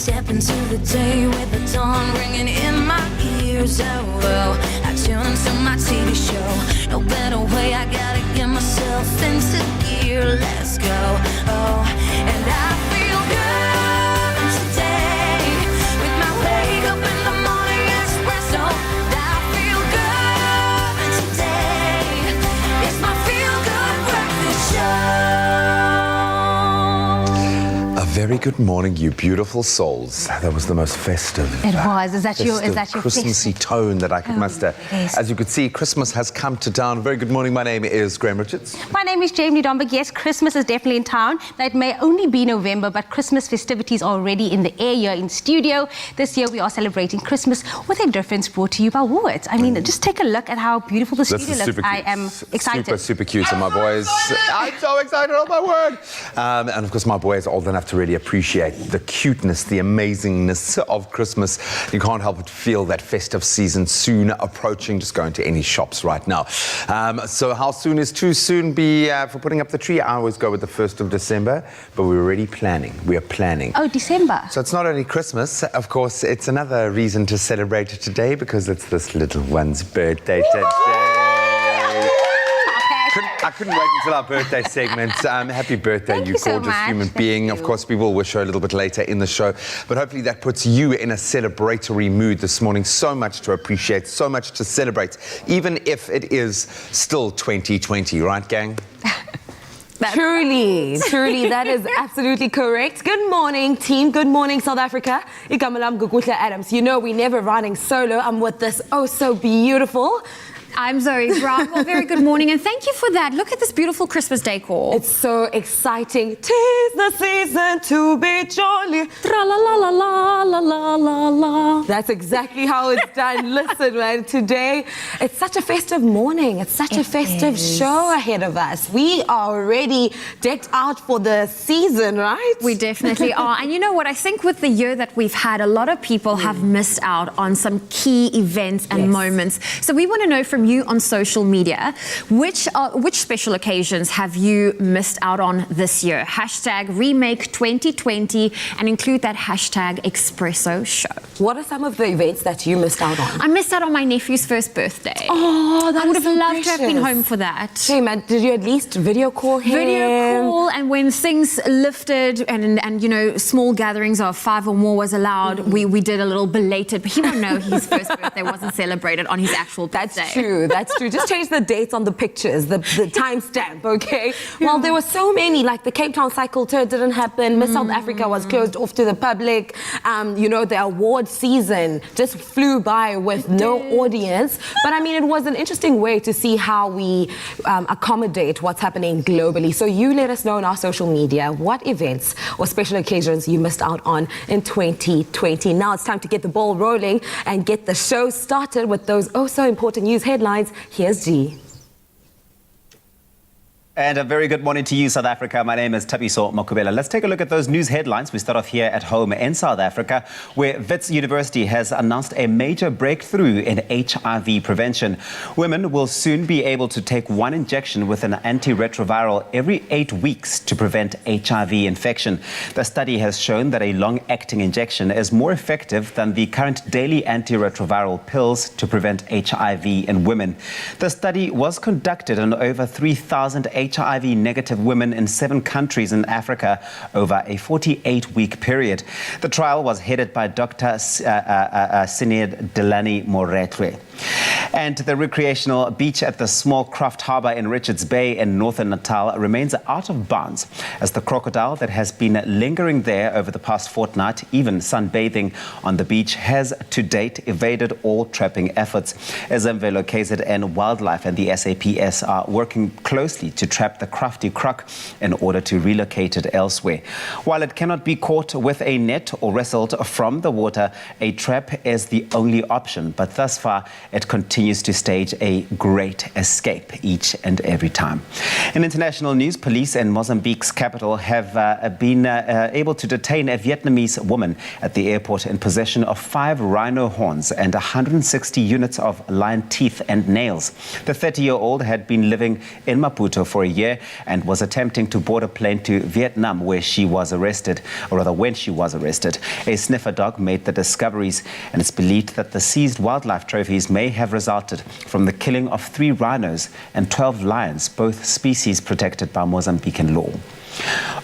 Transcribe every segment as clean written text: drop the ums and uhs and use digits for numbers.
step into the day with the dawn ringing in my ears. Oh, I tune into my TV show. No better way, I gotta get myself into gear. Let's go. Oh, and I feel good today with my wake up in the morning Expresso. I feel good today. It's my feel good breakfast show. A very good morning, you beautiful souls. That was the most festive. It was. Is that your Christmassy tone that I could muster? As you could see, Christmas has come to town. Very good morning. My name is Graham Richards. My name is Jamie Domberg. Yes, Christmas is definitely in town. Now, it may only be November, but Christmas festivities are already in the air here in studio. This year we are celebrating Christmas with a difference brought to you by Woolworths. I mean, just take a look at how beautiful the studio looks. I am excited. Super cute. And my boys, I'm so excited, oh my word. And of course, my boys are old enough to really appreciate the cuteness, the amazingness of Christmas. You can't help but feel that festive season soon approaching. Just go into any shops right now. So how soon is too soon for putting up the tree? I always go with the 1st of December, but we're already planning. We are planning. Oh, December. So it's not only Christmas, of course, it's another reason to celebrate today because it's this little one's birthday today. I couldn't wait until our birthday segment. Happy birthday, you gorgeous human being. Of course, we will wish her a little bit later in the show, but hopefully that puts you in a celebratory mood this morning. So much to appreciate, so much to celebrate, even if it is still 2020, right, gang? Truly, that is absolutely correct. Good morning, team. Good morning, South Africa. Igamalam Guguhla Adams. You know, we're never running solo. I'm with this oh so beautiful. I'm Zoe Brown. Well, very good morning, and thank you for that. Look at this beautiful Christmas decor. It's so exciting. 'Tis the season to be jolly. Tra la la la la la la la la. That's exactly how it's done. Listen, man, today it's such a festive morning. It's such a festive show ahead of us. We are already decked out for the season, right? We definitely are. And you know what? I think with the year that we've had, a lot of people have missed out on some key events and moments. So we want to know from you on social media, which special occasions have you missed out on this year? Hashtag Remake 2020 and include that hashtag Expresso show. What are some of the events that you missed out on? I missed out on my nephew's first birthday. Oh, that I would have so loved precious. to have been home for that. Hey man, did you at least video call him? Video call, and when things lifted and you know, small gatherings of 5 or more was allowed, we did a little belated, but he won't know his first birthday wasn't celebrated on his actual birthday. That's true. That's true. Just change the dates on the pictures, the timestamp, okay? Yeah. Well, there were so many, like the Cape Town cycle tour didn't happen. Miss South Africa was closed off to the public. You know, the award season just flew by with no audience. But I mean, it was an interesting way to see how we accommodate what's happening globally. So you let us know on our social media what events or special occasions you missed out on in 2020. Now it's time to get the ball rolling and get the show started with those oh so important news headlines. Here's G. And a very good morning to you, South Africa. My name is Tabiso Mokubela. Let's take a look at those news headlines. We start off here at home in South Africa, where Wits University has announced a major breakthrough in HIV prevention. Women will soon be able to take one injection with an antiretroviral every 8 weeks to prevent HIV infection. The study has shown that a long-acting injection is more effective than the current daily antiretroviral pills to prevent HIV in women. The study was conducted on over 3,000 HIV-negative women in 7 countries in Africa over a 48-week period. The trial was headed by Dr. Sinead Delany Moretwe. And the recreational beach at the small Croft Harbour in Richards Bay in northern Natal remains out of bounds as the crocodile that has been lingering there over the past fortnight, even sunbathing on the beach, has to date evaded all trapping efforts. Zimve Located and Wildlife and the SAPS are working closely to trap the crafty croc in order to relocate it elsewhere. While it cannot be caught with a net or wrestled from the water, a trap is the only option. But thus far, it continues to stage a great escape each and every time. In international news, police in Mozambique's capital have been able to detain a Vietnamese woman at the airport in possession of 5 rhino horns and 160 units of lion teeth and nails. The 30-year-old had been living in Maputo for a year and was attempting to board a plane to Vietnam where she was arrested, or rather when she was arrested. A sniffer dog made the discoveries, and it's believed that the seized wildlife trophies may have resulted from the killing of 3 rhinos and 12 lions, both species protected by Mozambican law.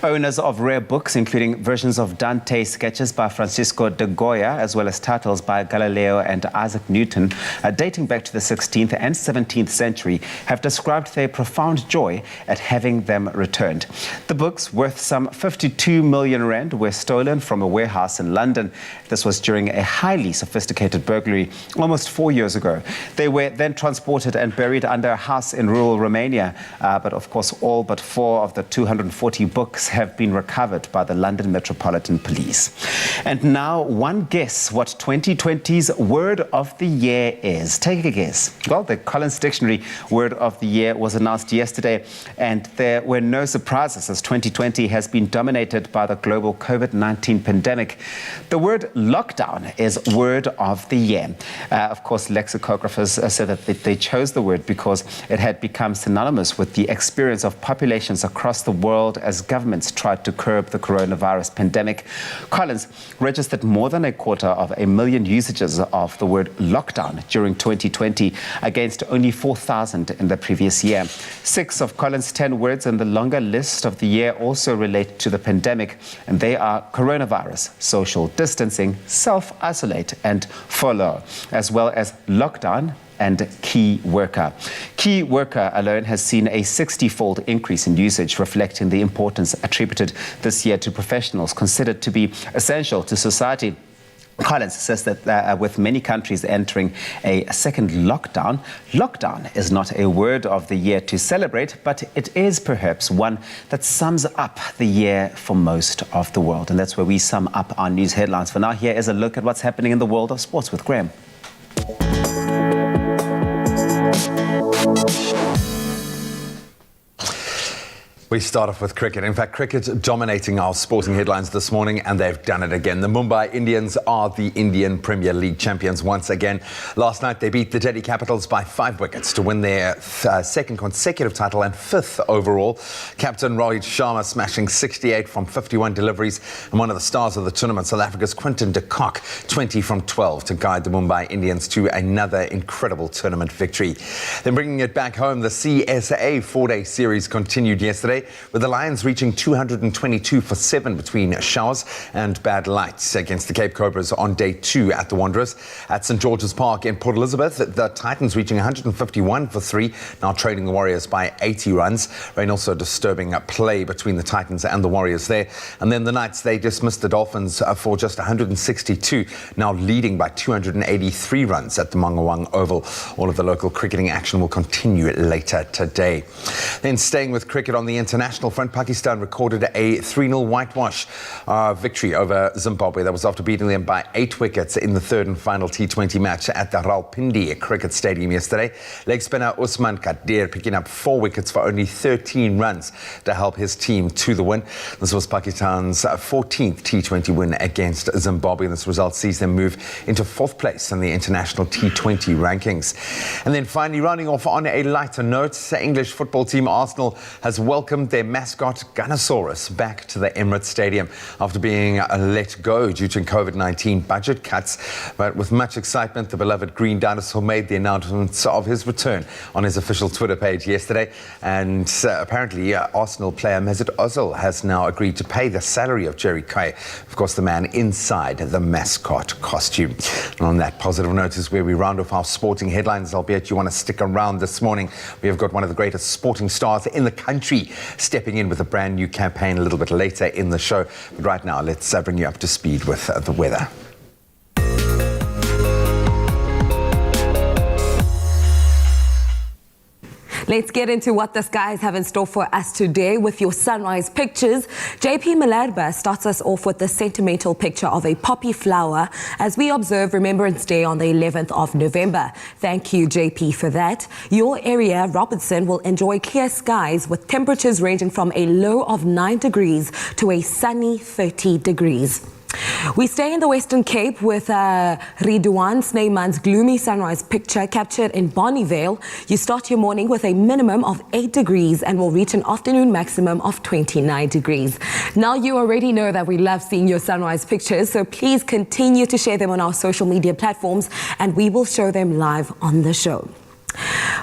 Owners of rare books, including versions of Dante sketches by Francisco de Goya, as well as titles by Galileo and Isaac Newton, dating back to the 16th and 17th century, have described their profound joy at having them returned. The books, worth some 52 million rand, were stolen from a warehouse in London. This was during a highly sophisticated burglary almost 4 years ago. They were then transported and buried under a house in rural Romania, but of course all but 4 of the 240 books have been recovered by the London Metropolitan Police. And now, one guess what 2020's word of the year is. Take a guess. Well, the Collins Dictionary word of the year was announced yesterday, and there were no surprises as 2020 has been dominated by the global COVID-19 pandemic. The word lockdown is word of the year. Of course, lexicographers said that they chose the word because it had become synonymous with the experience of populations across the world as governments tried to curb the coronavirus pandemic. Collins registered more than 250,000 usages of the word lockdown during 2020 against only 4,000 in the previous year. 6 of Collins' 10 words in the longer list of the year also relate to the pandemic, and they are coronavirus, social distancing, self-isolate and follow, as well as lockdown and key worker. Key worker alone has seen a 60-fold increase in usage, reflecting the importance attributed this year to professionals considered to be essential to society. Collins says that with many countries entering a second lockdown, lockdown is not a word of the year to celebrate, but it is perhaps one that sums up the year for most of the world. And that's where we sum up our news headlines. For now, here is a look at what's happening in the world of sports with Graham. We start off with cricket. In fact, cricket dominating our sporting headlines this morning, and they've done it again. The Mumbai Indians are the Indian Premier League champions once again. Last night, they beat the Delhi Capitals by 5 wickets to win their second consecutive title and 5th overall. Captain Rohit Sharma smashing 68 from 51 deliveries, and one of the stars of the tournament, South Africa's Quinton de Kock, 20 from 12 to guide the Mumbai Indians to another incredible tournament victory. Then bringing it back home, the CSA 4-day series continued yesterday, with the Lions reaching 222 for 7 between showers and bad lights against the Cape Cobras on day 2 at the Wanderers. At St George's Park in Port Elizabeth, the Titans reaching 151 for 3, now trailing the Warriors by 80 runs. Rain also disturbing play between the Titans and the Warriors there. And then the Knights, they dismissed the Dolphins for just 162, now leading by 283 runs at the Mangawang Oval. All of the local cricketing action will continue later today. Then staying with cricket on the international front, Pakistan recorded a 3-0 whitewash victory over Zimbabwe. That was after beating them by 8 wickets in the third and final T20 match at the Rawalpindi Cricket Stadium yesterday. Leg spinner Usman Kadir picking up 4 wickets for only 13 runs to help his team to the win. This was Pakistan's 14th T20 win against Zimbabwe. This result sees them move into 4th place in the international T20 rankings. And then finally, rounding off on a lighter note, the English football team Arsenal has welcomed their mascot Gunnosaurus back to the Emirates Stadium after being let go due to COVID-19 budget cuts. But with much excitement, the beloved green dinosaur made the announcement of his return on his official Twitter page yesterday. And apparently, Arsenal player Mesut Ozil has now agreed to pay the salary of Jerry Kay, of course, the man inside the mascot costume. And on that positive note is where we round off our sporting headlines, albeit you want to stick around this morning. We have got one of the greatest sporting stars in the country stepping in with a brand new campaign a little bit later in the show. But right now, let's bring you up to speed with the weather. Let's get into what the skies have in store for us today with your sunrise pictures. JP Malerba starts us off with the sentimental picture of a poppy flower as we observe Remembrance Day on the 11th of November. Thank you, JP, for that. Your area, Robertson, will enjoy clear skies with temperatures ranging from a low of 9 degrees to a sunny 30 degrees. We stay in the Western Cape with Ridwan Snyman's gloomy sunrise picture captured in Bonnievale. You start your morning with a minimum of 8 degrees and will reach an afternoon maximum of 29 degrees. Now you already know that we love seeing your sunrise pictures, so please continue to share them on our social media platforms and we will show them live on the show.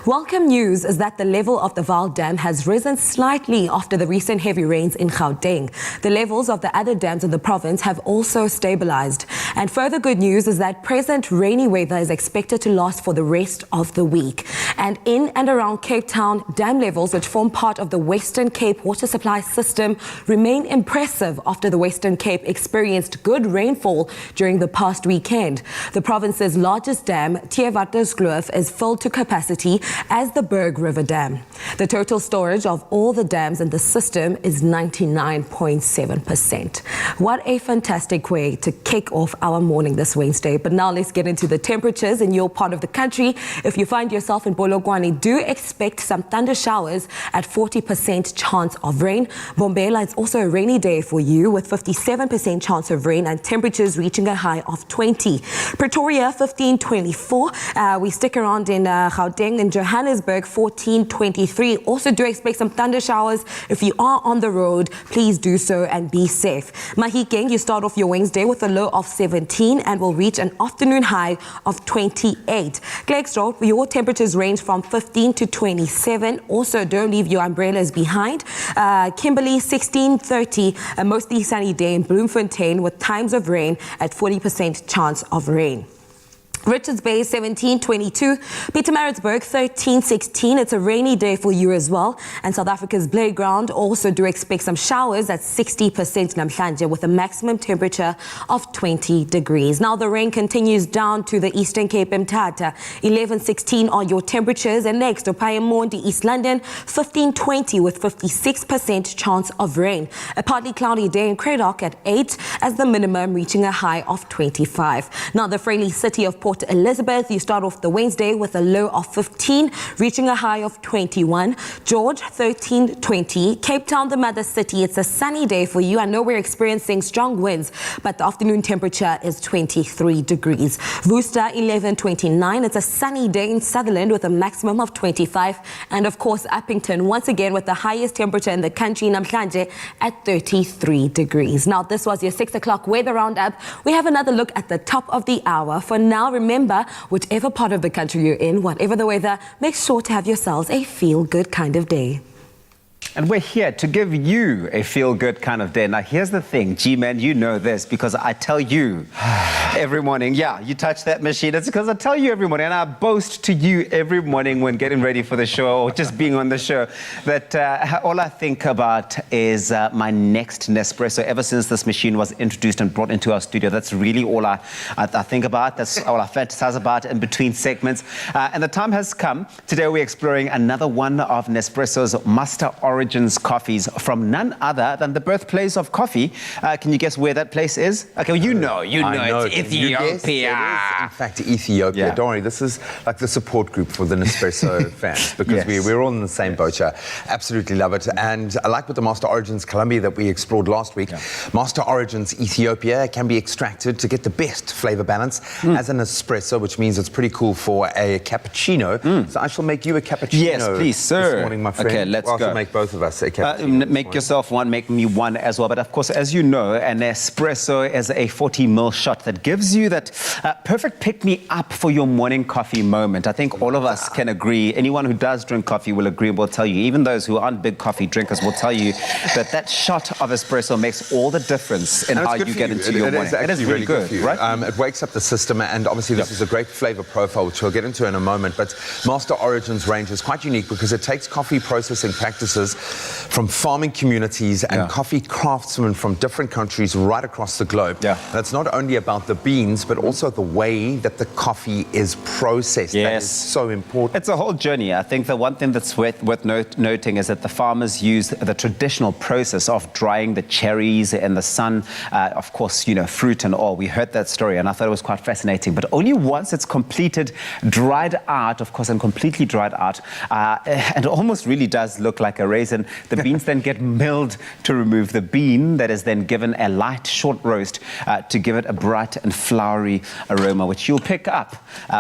Welcome news is that the level of the Vaal Dam has risen slightly after the recent heavy rains in Gauteng. The levels of the other dams in the province have also stabilized. And further good news is that present rainy weather is expected to last for the rest of the week. And in and around Cape Town, dam levels which form part of the Western Cape water supply system remain impressive after the Western Cape experienced good rainfall during the past weekend. The province's largest dam, Theewaterskloof, is filled to capacity as the Berg River Dam. The total storage of all the dams in the system is 99.7%. What a fantastic way to kick off our morning this Wednesday. But now let's get into the temperatures in your part of the country. If you find yourself in Polokwane, do expect some thunder showers at 40% chance of rain. Bombela, it's also a rainy day for you with 57% chance of rain and temperatures reaching a high of 20. Pretoria, 15-24. We stick around in Gauteng and Johannesburg, 14-23. Also do expect some thunder showers. If you are on the road, please do so and be safe. Mahikeng, you start off your Wednesday with a low of 17 and will reach an afternoon high of 28. Klerksdorp, your temperatures range from 15 to 27. Also, don't leave your umbrellas behind. Kimberley, 16-30. A mostly sunny day in Bloemfontein with times of rain at 40% chance of rain. Richards Bay, 17-22. Pietermaritzburg, 13-16. It's a rainy day for you as well. And South Africa's playground also do expect some showers at 60% namhlanje with a maximum temperature of 20 degrees. Now the rain continues down to the Eastern Cape Mthatha. 11-16 are your temperatures. And next, Opayamondi, East London, 15-20 with 56% chance of rain. A partly cloudy day in Cradock at 8 as the minimum reaching a high of 25. Now the friendly city of Port Elizabeth, you start off the Wednesday with a low of 15, reaching a high of 21. George, 13-20. Cape Town, the mother city, it's a sunny day for you. I know we're experiencing strong winds, but the afternoon temperature is 23 degrees. Worcester, 11-29. It's a sunny day in Sutherland with a maximum of 25. And of course, Uppington, once again with the highest temperature in the country, namhlanje, at 33 degrees. Now, this was your 6 o'clock weather roundup. We have another look at the top of the hour. For now, remember, whichever part of the country you're in, whatever the weather, make sure to have yourselves a feel-good kind of day. And we're here to give you a feel-good kind of day. Now, here's the thing, G-Man, you know this because I tell you every morning, yeah, you touch that machine. It's because I tell you every morning, and I boast to you every morning when getting ready for the show or just being on the show, that all I think about is my next Nespresso. Ever since this machine was introduced and brought into our studio, that's really all I think about. That's all I fantasize about in between segments. And the time has come. Today we're exploring another one of Nespresso's Master Origins coffees from none other than the birthplace of coffee. Can you guess where that place is? Okay, well, you know, it's Ethiopia. It is, in fact, Ethiopia. Yeah. Don't worry, this is like the support group for the Nespresso fans because Yes. we're all in the same boat here. Absolutely love it. And I like with the Master Origins Colombia that we explored last week. Yeah. Master Origins Ethiopia can be extracted to get the best flavor balance as an espresso, which means it's pretty cool for a cappuccino. So I shall make you a cappuccino. Yes, please, sir. This morning, my friend. Okay, let's Well, I go. shall make both of us a cappuccino. Make yourself one, make me one as well. But of course, as you know, an espresso is a 40ml shot that gives you that perfect pick-me-up for your morning coffee moment. I think all of us can agree. Anyone who does drink coffee will agree and will tell you. Even those who aren't big coffee drinkers will tell you that that shot of espresso makes all the difference in And how it's good you for get you. into your morning. It is really good, for you. right? It wakes up the system, and obviously this is a great flavor profile, which we'll get into in a moment. But Master Origins range is quite unique because it takes coffee processing practices from farming communities and coffee craftsmen from different countries right across the globe. Yeah. And it's not only about the beans, but also the way that the coffee is processed. That is so important. It's a whole journey. I think the one thing that's worth noting is that the farmers use the traditional process of drying the cherries in the sun, of course, fruit and all. We heard that story and I thought it was quite fascinating, but only once it's completed, dried out, of course, and completely dried out, and it almost really does look like a raisin. The beans then get milled to remove the bean that is then given a light short roast to give it a bright and flowery aroma, which you'll pick up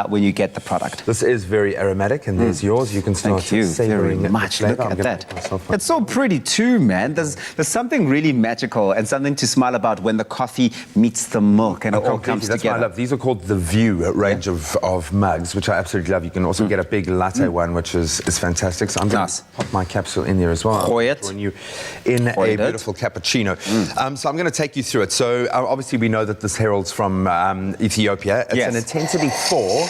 when you get the product. This is very aromatic, and there's yours. You can start savoring very much. Look at that. It's so pretty too, man. There's something really magical and something to smile about when the coffee meets the milk and it all comes That's together. what I love. These are called the View range of mugs, which I absolutely love. You can also get a big latte one, which is fantastic. So I'm going to pop my capsule in there as well. Join you in a beautiful cappuccino. So I'm going to take you through it. So obviously we know that this heralds from Ethiopia. It's an intensity 4,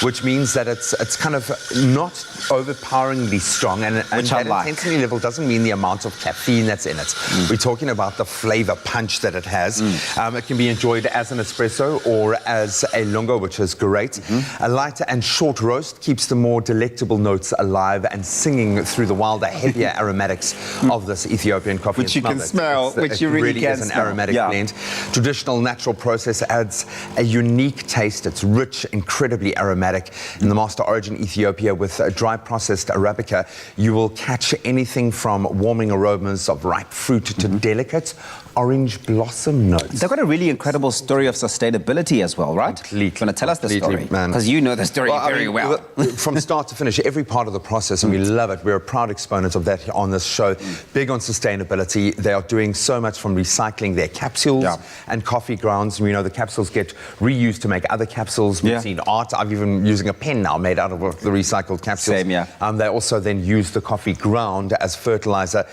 which means that it's kind of not overpoweringly strong, and that intensity level doesn't mean the amount of caffeine that's in it. We're talking about the flavor punch that it has. It can be enjoyed as an espresso or as a lungo, which is great. A lighter and short roast keeps the more delectable notes alive and singing through the wilder, heavier aromatics of this Ethiopian coffee. Which you can smell, which you really can is an smell. aromatic blend. Traditional natural process adds a unique taste. It's rich, incredibly aromatic. In the master origin Ethiopia with dry processed Arabica, you will catch anything from warming aromas of ripe fruit to delicate orange blossom notes. They've got a really incredible story of sustainability as well, right? Completely. You want to tell us the story? Man. Because you know the story very well. From start to finish, every part of the process, and we love it. We're a proud exponent of that on this show. Big on sustainability. They are doing so much from recycling their capsules and coffee grounds. We know the capsules get reused to make other capsules. We've seen art. I'm even using a pen now made out of the recycled capsules. Same, yeah. They also then use the coffee ground as fertilizer.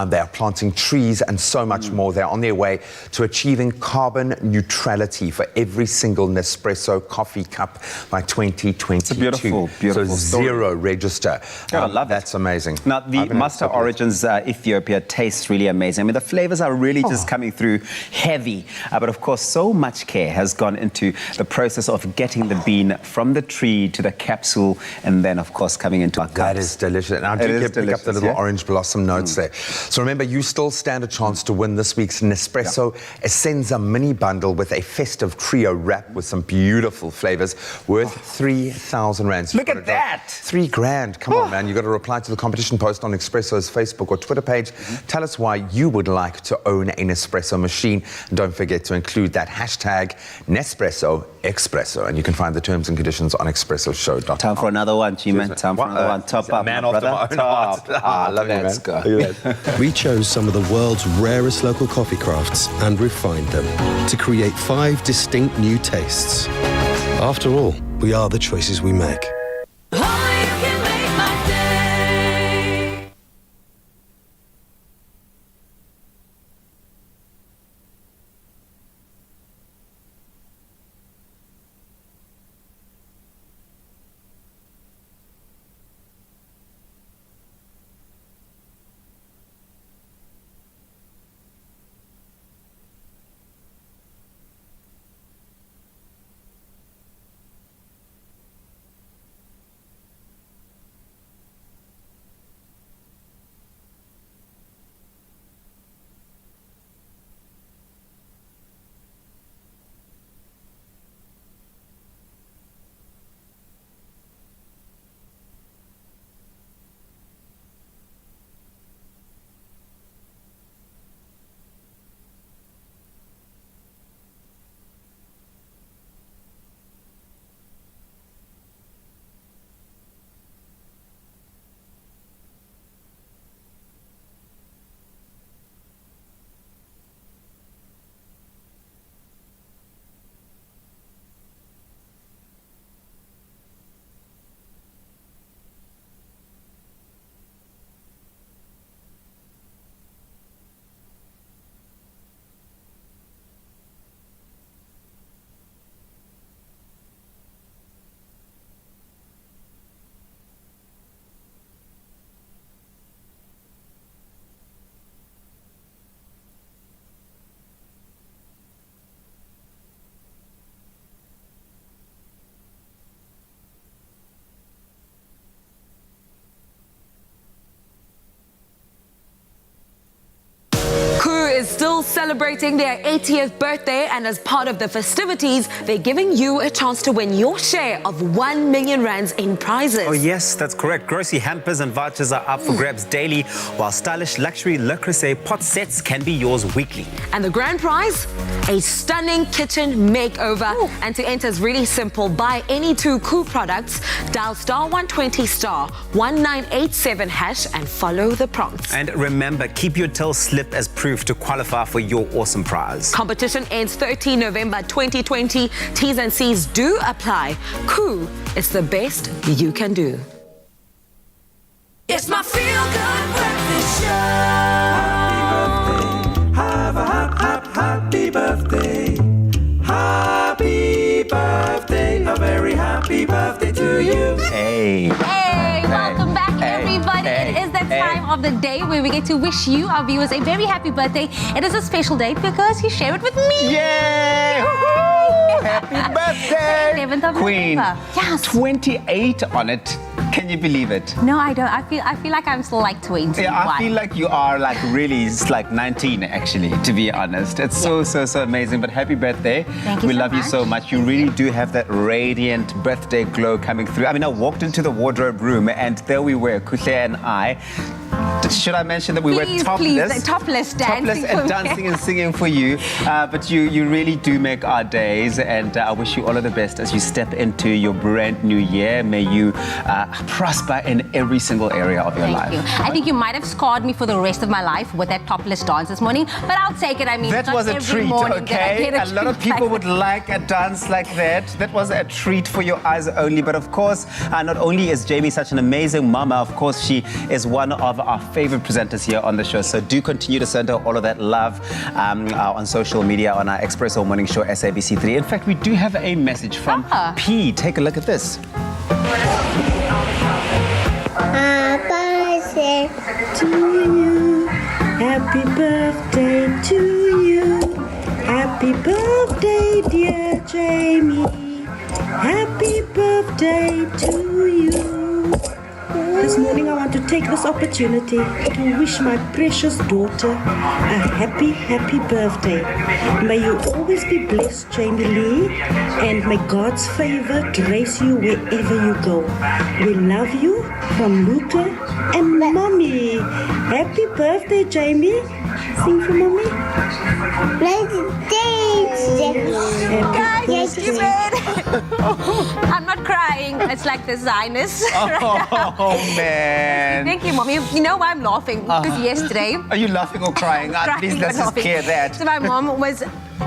They are planting trees and so much more. They're on their way to achieving carbon neutrality for every single Nespresso coffee cup by 2022. It's a beautiful, beautiful so story. Zero register. I love That's amazing. Now, the Master Origins Ethiopia tastes really amazing. I mean, the flavors are really just coming through heavy. But of course, so much care has gone into the process of getting the bean from the tree to the capsule and then, of course, coming into our cups. That is delicious. And I do pick up the little orange blossom notes there. So remember, you still stand a chance to win this week's Nespresso Essenza mini bundle with a festive trio wrap with some beautiful flavors worth 3,000 rands. Look at that! 3 grand. Come on, man. You've got to reply to the competition post on Expresso's Facebook or Twitter page. Tell us why you would like to own a Nespresso machine. And don't forget to include that hashtag Nespresso Expresso. And you can find the terms and conditions on expressoshow.com. Time for another one, G-Man. Time for another one. Top up, man my after brother. my own heart. I love you, man. Let's go. We chose some of the world's rarest local coffee crafts and refined them to create 5 distinct new tastes. After all, we are the choices we make. Only you can make my day. McDonald's celebrating their 80th birthday, and as part of the festivities, they're giving you a chance to win your share of 1 million rands in prizes. Oh yes, that's correct. Grocery hampers and vouchers are up for grabs daily, while stylish luxury Le Creuset pot sets can be yours weekly. And the grand prize? A stunning kitchen makeover. Ooh. And to enter is really simple. Buy any 2 Koo products, dial *120 *1987 hash and follow the prompts. And remember, keep your till slip as proof to qualify for your awesome prize. Competition ends 13 November 2020. T's and C's do apply. Koo is the best you can do. It's my feel-good breakfast show. Happy birthday. Happy birthday. A very happy birthday to you. Hey. Hey, welcome back, everybody. Hey, it is that time of the day where we get to wish you, our viewers, a very happy birthday. It is a special day because you share it with me. Yay! Woohoo! Happy birthday! 11th of Queen. November. Yes. 28 on it. Can you believe it? No, I don't. I feel like I'm still like 20. Yeah, I feel like you are like really, it's like 19 actually, to be honest. It's so amazing. But happy birthday. Thank you We so love you much. so much. You really do have that radiant birthday glow coming through. I mean, I walked into the wardrobe room and there we were, Kuhle and I. Should I mention that we were topless? Topless dancing. Topless and dancing and singing for you. But you really do make our days, and I wish you all of the best as you step into your brand new year. May you prosper in every single area of your life. Thank you. I think you might have scarred me for the rest of my life with that topless dance this morning, but I'll take it. I mean, That not was a every treat, morning that I okay? get A lot of treat people like would like a dance like that. That was a treat for your eyes only. But of course, not only is Jamie such an amazing mama, of course, she is one of our favorite presenters here on the show. So do continue to send her all of that love on social media, on our Expresso Morning Show, SABC3. In fact, we do have a message from P. Take a look at this. Happy birthday to you. Happy birthday, dear Jamie. Happy birthday to you. This morning I want to take this opportunity to wish my precious daughter a happy, happy birthday. May you always be blessed, Jamie Lee, and may God's favor grace you wherever you go. We love you from Luca and Mommy. Happy birthday, Jamie. Sing for Mommy. Guys, you I'm not crying. It's like the Zionist. Oh, man. Thank you, Mommy. You know why I'm laughing? Because yesterday... Are you laughing or crying? Please, let's just clear that. So my mom was...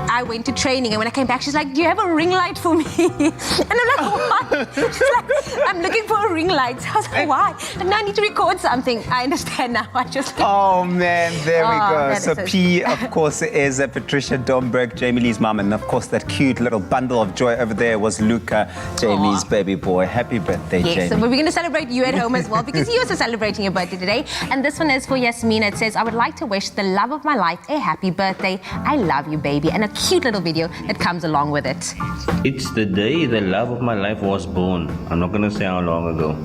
I went to training, and when I came back, she's like, do you have a ring light for me? And I'm like, what? She's like, I'm looking for a ring light. So I was like, why? And now I need to record something. I understand now. I just... Oh, man, there we go. that So is so P, of course, is Patricia Domberg, Jamie Lee's mum. And, of course, that cute little bundle of joy over there was Luca, Jamie's baby boy. Happy birthday, Yes, Jamie. so we're going to celebrate you at home as well, because you're also celebrating your birthday today. And this one is for Yasmina. It says, I would like to wish the love of my life a happy birthday. I love you, baby. And a cute little video that comes along with it. It's the day the love of my life was born. I'm not gonna say how long ago.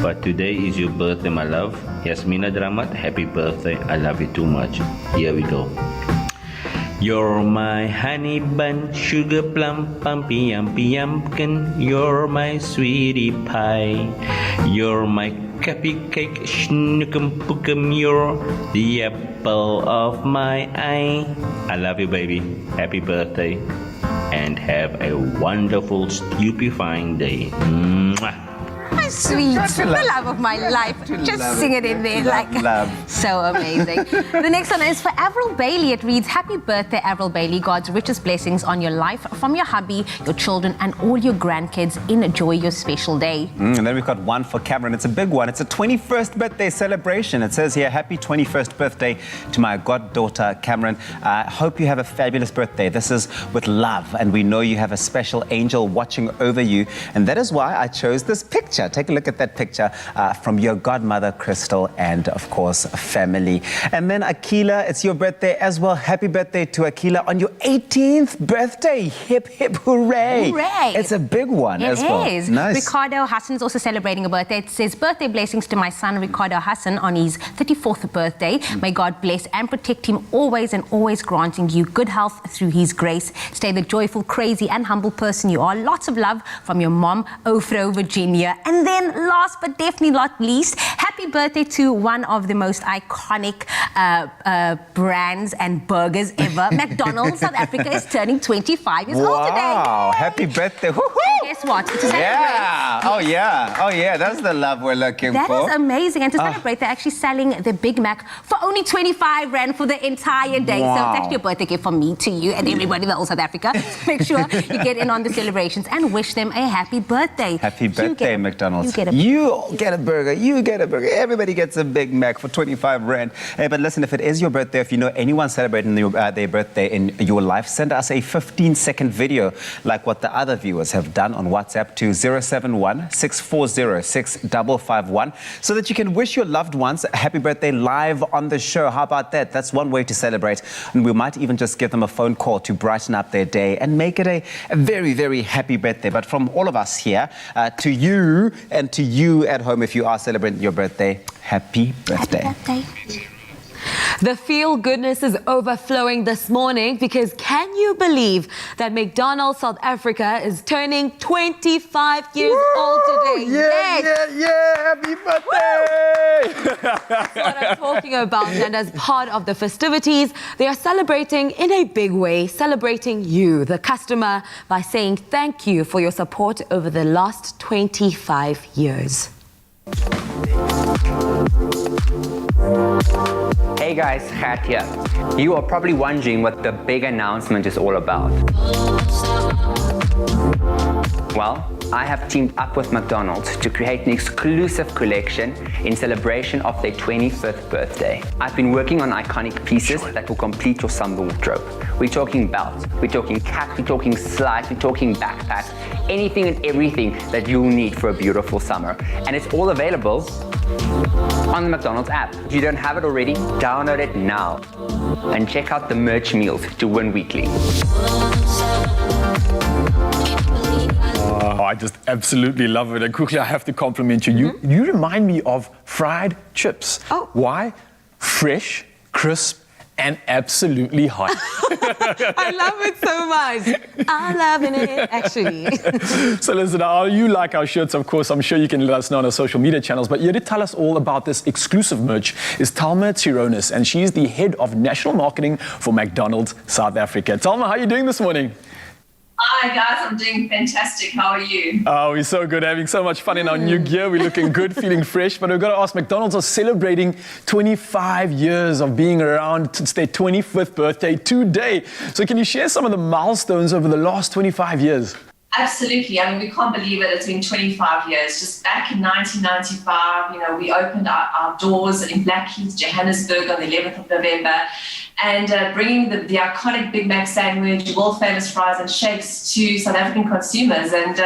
But today is your birthday, my love. Yasmina Dramat, happy birthday. I love you too much. Here we go. You're my honey bun, sugar plum, pumpy yumpy yumpkin. You're my sweetie pie. You're my cupcake, snookum pookum. You're the apple of my eye. I love you, baby. Happy birthday. And have a wonderful, stupefying day. Mwah. Sweet, the love of my life. Just sing it in there, like so amazing. The next one is for Avril Bailey. It reads, happy birthday, Avril Bailey. God's richest blessings on your life from your hubby, your children, and all your grandkids. Enjoy your special day. And then we've got one for Cameron. It's a big one. It's a 21st birthday celebration. It says here, happy 21st birthday to my goddaughter, Cameron. Hope you have a fabulous birthday. This is with love, and we know you have a special angel watching over you, and that is why I chose this picture. take a look at that picture from your godmother, Crystal, and of course, family. And then Akila, it's your birthday as well. Happy birthday to Akila on your 18th birthday. Hip, hip, hooray. Hooray. It's a big one as well. It is. Nice. Ricardo Hassan's also celebrating a birthday. It says, birthday blessings to my son, Ricardo Hassan, on his 34th birthday. May God bless and protect him always and always, granting you good health through his grace. Stay the joyful, crazy and humble person you are. Lots of love from your mom, Ofro, Virginia. And then last but definitely not least, happy birthday to one of the most iconic brands and burgers ever. McDonald's South Africa is turning 25 years old today. Wow, happy birthday. Woo-hoo. And guess what? To celebrate, Yeah. Oh, yeah. Oh, yeah. That's the love we're looking that for. is amazing. And to celebrate, they're actually selling the Big Mac for only 25 Rand for the entire day. So it's actually a birthday gift from me to you and everybody in all South Africa. Make sure you get in on the celebrations and wish them a happy birthday. Happy birthday, McDonald's. You get a burger. You get a burger. Everybody gets a Big Mac for 25 Rand. Hey, but listen, if it is your birthday, if you know anyone celebrating their birthday in your life, send us a 15-second video like what the other viewers have done on WhatsApp to 071-640-6551 so that you can wish your loved ones a happy birthday live on the show. How about that? That's one way to celebrate. And we might even just give them a phone call to brighten up their day and make it a very, very happy birthday. But from all of us here, to you and to you at home, if you are celebrating your birthday, happy birthday. Happy birthday. The feel goodness is overflowing this morning because can you believe that McDonald's South Africa is turning 25 years old today? Happy birthday! That's what I'm talking about. And as part of the festivities, they are celebrating in a big way, celebrating you, the customer, by saying thank you for your support over the last 25 years. Hey guys, Gert here. You are probably wondering what the big announcement is all about. Well, I have teamed up with McDonald's to create an exclusive collection in celebration of their 25th birthday. I've been working on iconic pieces that will complete your summer wardrobe. We're talking belts, we're talking caps, we're talking slides, we're talking backpacks, anything and everything that you'll need for a beautiful summer. And it's all available on the McDonald's app. If you don't have it already, download it now and check out the merch meals to win weekly. Oh, I just absolutely love it. And quickly, I have to compliment you. You remind me of fried chips. Oh. Why? Fresh, crisp, and absolutely hot. I love it so much. I'm loving it, actually. So listen, you like our shirts, of course. I'm sure you can let us know on our social media channels. But here to tell us all about this exclusive merch is Talma Tironis, and she's the head of national marketing for McDonald's South Africa. Talma, how are you doing this morning? Hi guys, I'm doing fantastic. How are you? Oh, we're so good, having so much fun in our new gear. We're looking good, feeling fresh. But we've got to ask, McDonald's are celebrating 25 years of being around. It's their 25th birthday today. So can you share some of the milestones over the last 25 years? Absolutely. I mean, we can't believe it. It's been 25 years. Just back in 1995, we opened our doors in Blackheath, Johannesburg on the 11th of November. And bringing the iconic Big Mac sandwich, world-famous fries and shakes to South African consumers. And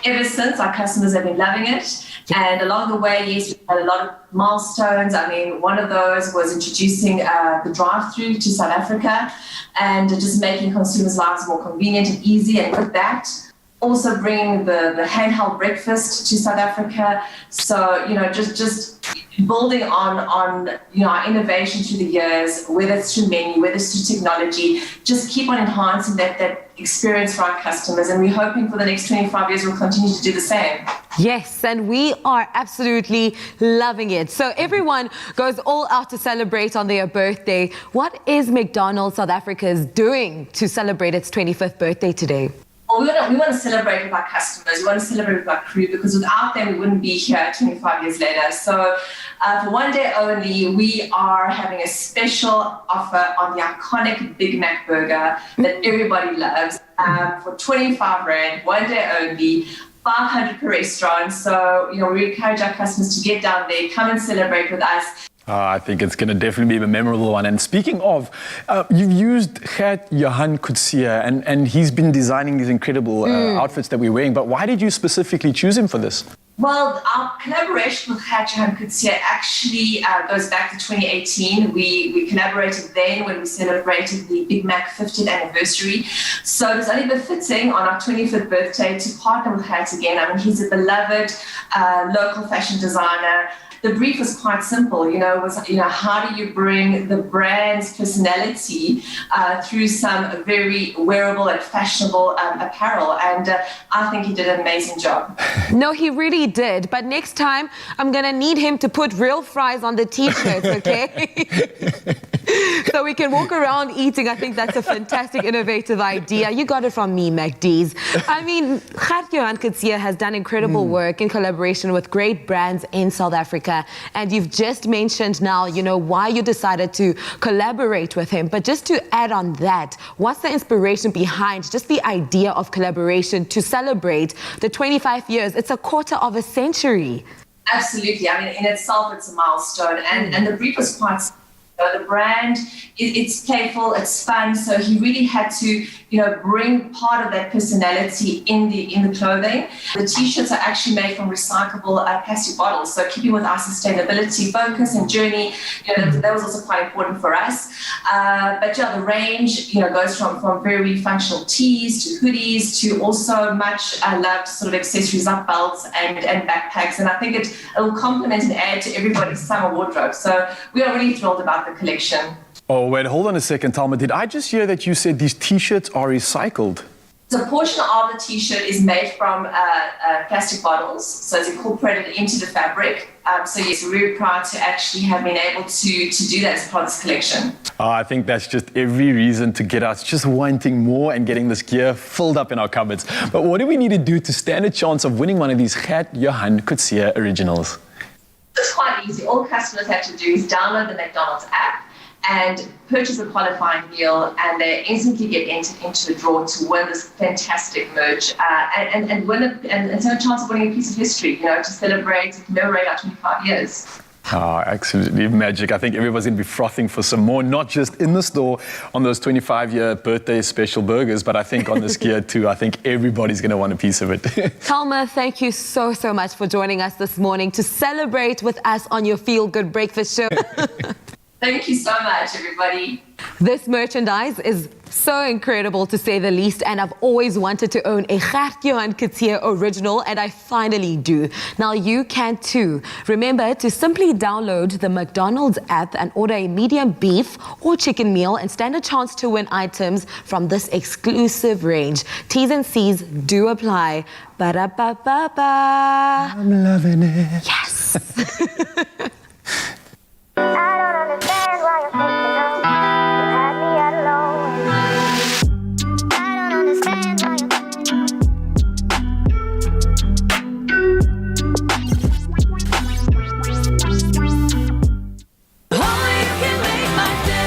ever since, our customers have been loving it. And along the way, yes, we've had a lot of milestones. I mean, one of those was introducing the drive-through to South Africa and just making consumers' lives more convenient and easy. And with that, also bringing the handheld breakfast to South Africa. So, just building on our innovation through the years, whether it's through menu, whether it's through technology, just keep on enhancing that experience for our customers. And we're hoping for the next 25 years we'll continue to do the same. Yes, and we are absolutely loving it. So everyone goes all out to celebrate on their birthday. What is McDonald's South Africa doing to celebrate its 25th birthday today? Well, we want to celebrate with our customers. We want to celebrate with our crew because without them, we wouldn't be here 25 years later. So for one day only, we are having a special offer on the iconic Big Mac burger that everybody loves for 25 Rand, one day only. 500 per restaurant. So, we encourage our customers to get down there, come and celebrate with us. I think it's going to definitely be a memorable one. And speaking of, you've used Gert Johan Kutsia, and he's been designing these incredible outfits that we're wearing. But why did you specifically choose him for this? Well, our collaboration with Fudge and Kutsia actually goes back to 2018. We collaborated then when we celebrated the Big Mac 50th anniversary. So it was only befitting on our 25th birthday to partner with Fudge again. I mean, he's a beloved local fashion designer. The brief was quite simple, how do you bring the brand's personality through some very wearable and fashionable apparel? And I think he did an amazing job. No, he really did. But next time, I'm going to need him to put real fries on the t-shirts, okay? So we can walk around eating. I think that's a fantastic, innovative idea. You got it from me, McD's. I mean, Fudge and Kutsia has done incredible work in collaboration with great brands in South Africa. And you've just mentioned now, why you decided to collaborate with him. But just to add on that, what's the inspiration behind just the idea of collaboration to celebrate the 25 years? It's a quarter of a century. Absolutely. I mean, in itself, it's a milestone. And the brief was quite simple. The brand, it's playful, it's fun. So he really had to, bring part of that personality in the clothing. The t-shirts are actually made from recyclable plastic bottles. So keeping with our sustainability focus and journey, that was also quite important for us. But yeah, the range, goes from very functional tees to hoodies to also much loved sort of accessories like belts and backpacks. And I think it will complement and add to everybody's summer wardrobe. So we are really thrilled about the collection. Oh, wait, hold on a second, Talma. Did I just hear that you said these t-shirts are recycled? So a portion of the t-shirt is made from plastic bottles, so it's incorporated into the fabric. So yes, we're very proud to actually have been able to do that as part of this collection. I think that's just every reason to get us just wanting more and getting this gear filled up in our cupboards. But what do we need to do to stand a chance of winning one of these Fudge and Kutsia originals? It's quite easy. All customers have to do is download the McDonald's app and purchase a qualifying meal, and they instantly get entered into the draw to win this fantastic merch and win and stand a chance of winning a piece of history, to celebrate and commemorate our 25 years. Absolutely magic. I think everybody's going to be frothing for some more, not just in the store on those 25-year birthday special burgers, but I think on this gear too. I think everybody's going to want a piece of it. Talma, thank you so much for joining us this morning to celebrate with us on your Feel Good Breakfast show. Thank you so much, everybody. This merchandise is so incredible, to say the least, and I've always wanted to own a Fudge and Kutsia original, and I finally do. Now you can too. Remember to simply download the McDonald's app and order a medium beef or chicken meal and stand a chance to win items from this exclusive range. T's and C's do apply. Ba-da-ba-ba-ba. I'm loving it. Yes. I don't understand why you're thinking of me. You had me at alone. I don't understand why you're Only you can make my day.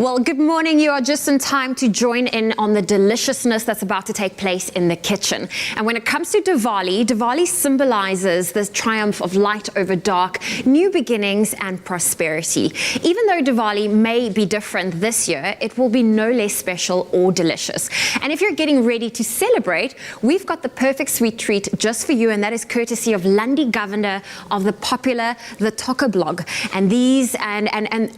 Well, good morning. You are just in time to join in on the deliciousness that's about to take place in the kitchen. And when it comes to Diwali, Diwali symbolizes the triumph of light over dark, new beginnings and prosperity. Even though Diwali may be different this year, it will be no less special or delicious. And if you're getting ready to celebrate, we've got the perfect sweet treat just for you, and that is courtesy of Landi Governor of the popular The Tokka blog. And these, and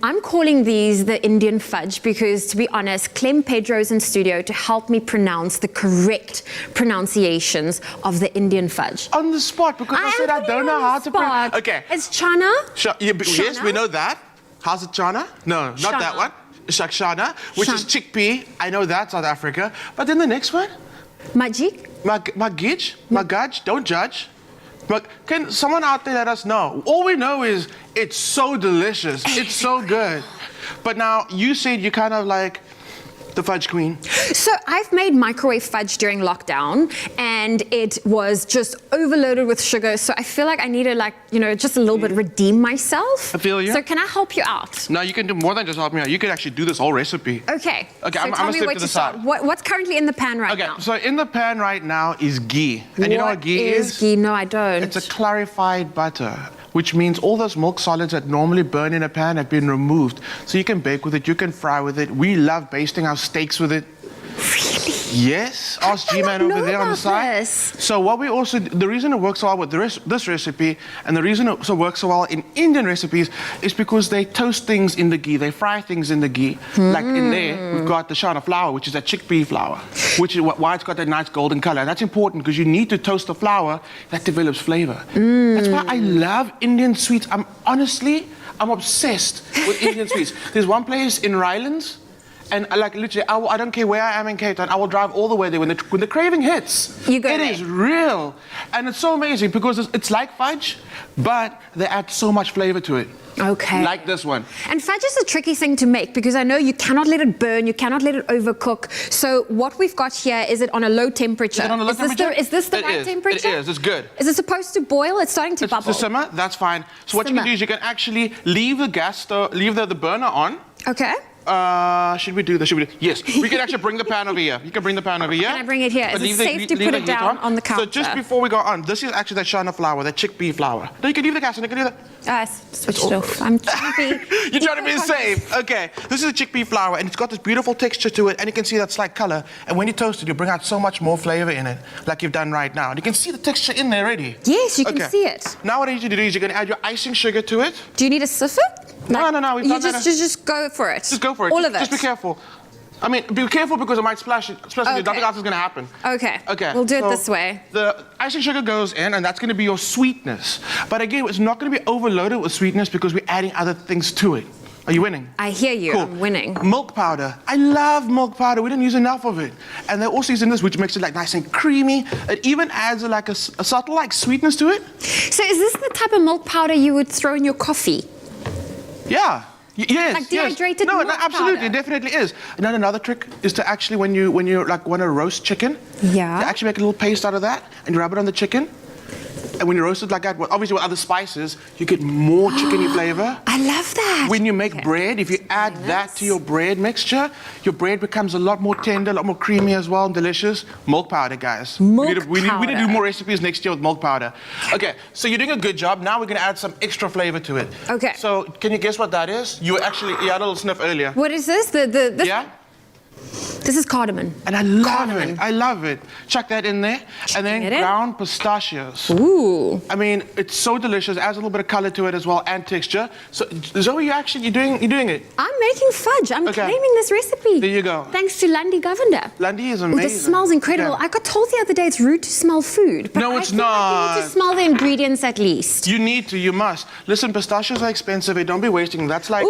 I'm calling these the Indian fudge because, to be honest, Clem Pedro's in studio to help me pronounce the correct pronunciations of the Indian fudge. On the spot, because I said I don't know how to pronounce. Okay. It's chana. Yes, we know that. How's it chana? No, not that one. Shakshana, which is chickpea. I know that, South Africa. But then the next one? Majik. Magaj. Don't judge. But can someone out there let us know? All we know is it's so delicious. It's so good. But now you said you kind of like the fudge queen. So I've made microwave fudge during lockdown, and it was just overloaded with sugar. So I feel like I need to, just a little bit redeem myself. I feel you. So can I help you out? No, you can do more than just help me out. You can actually do this whole recipe. Okay. Okay, so I'm tell gonna me step where to to the start. side. What's currently in the pan right now? Okay, so in the pan right now is ghee. And you know what ghee is? What is ghee? No, I don't. It's a clarified butter, which means all those milk solids that normally burn in a pan have been removed. So you can bake with it, you can fry with it. We love basting our steaks with it. Really? Yes. Ask G-Man over there on the side. So what we also, the reason it works so well with this recipe, and the reason it also works so well in Indian recipes, is because they toast things in the ghee, they fry things in the ghee. Like in there, we've got the chana flour, which is that chickpea flour, which is why it's got that nice golden color. And that's important because you need to toast the flour that develops flavor. That's why I love Indian sweets. I'm obsessed with Indian sweets. There's one place in Rylands, and literally, I don't care where I am in Cape Town, I will drive all the way there. When the craving hits, you go it there. is real. And it's so amazing because it's like fudge, but they add so much flavor to it. Okay. Like this one. And fudge is a tricky thing to make because I know you cannot let it burn, you cannot let it overcook. So what we've got here, is it on a low temperature? Is it on a low temperature? Is this the right temperature? It is, it's good. Is it supposed to boil? It's starting to bubble. To simmer, that's fine. So what you can do is you can actually leave the gas stove, leave the burner on. Okay. Should we do this? Yes, we can actually bring the pan over here. You can bring the pan over here. Can I bring it here? Is it safe to put it down on the counter? So just before we go on, this is actually that chana flour, that chickpea flour. No, you can leave the gas on, you can do that. Switch it off. I'm trying to be... You're trying to be safe. Okay, this is the chickpea flour, and it's got this beautiful texture to it, and you can see that slight color. And when you toast it, you bring out so much more flavor in it, like you've done right now. And you can see the texture in there already. Yes, you can see it. Now what I need you to do is you're going to add your icing sugar to it. Do you need a sieve? No. We've done that. Just go for it. Just go for it. All of it. Just be careful. I mean, be careful because it might splash. Nothing else is going to happen. Okay. Okay. We'll do it this way. The icing sugar goes in, and that's going to be your sweetness. But again, it's not going to be overloaded with sweetness because we're adding other things to it. Are you winning? I hear you. Cool. I'm winning. Milk powder. I love milk powder. We don't use enough of it. And they're also using this, which makes it nice and creamy. It even adds a subtle sweetness to it. So is this the type of milk powder you would throw in your coffee? Yeah. Yes, like dehydrated milk powder. Absolutely, it definitely is. And then another trick is to actually, when you want to roast chicken, to actually make a little paste out of that and you rub it on the chicken. And when you roast it like that, obviously with other spices, you get more chickeny flavor. I love that. When you make bread, if you add that to your bread mixture, your bread becomes a lot more tender, a lot more creamy as well, and delicious. Milk powder, guys. We need to do more recipes next year with milk powder. Okay, so you're doing a good job. Now we're going to add some extra flavor to it. Okay. So can you guess what that is? You had a little sniff earlier. What is this? Yeah? This is cardamom. And I love it. I love it. Chuck that in there. And then ground pistachios. Ooh. I mean, it's so delicious. Adds a little bit of color to it as well, and texture. So, Zoe, you're doing it. I'm making fudge. I'm claiming this recipe. There you go. Thanks to Landi Governor. Landi is amazing. This smells incredible. Yeah. I got told the other day it's rude to smell food. But No, it's I feel like you need to smell the ingredients at least. You need to. You must. Listen, pistachios are expensive. Don't be wasting them. That's like...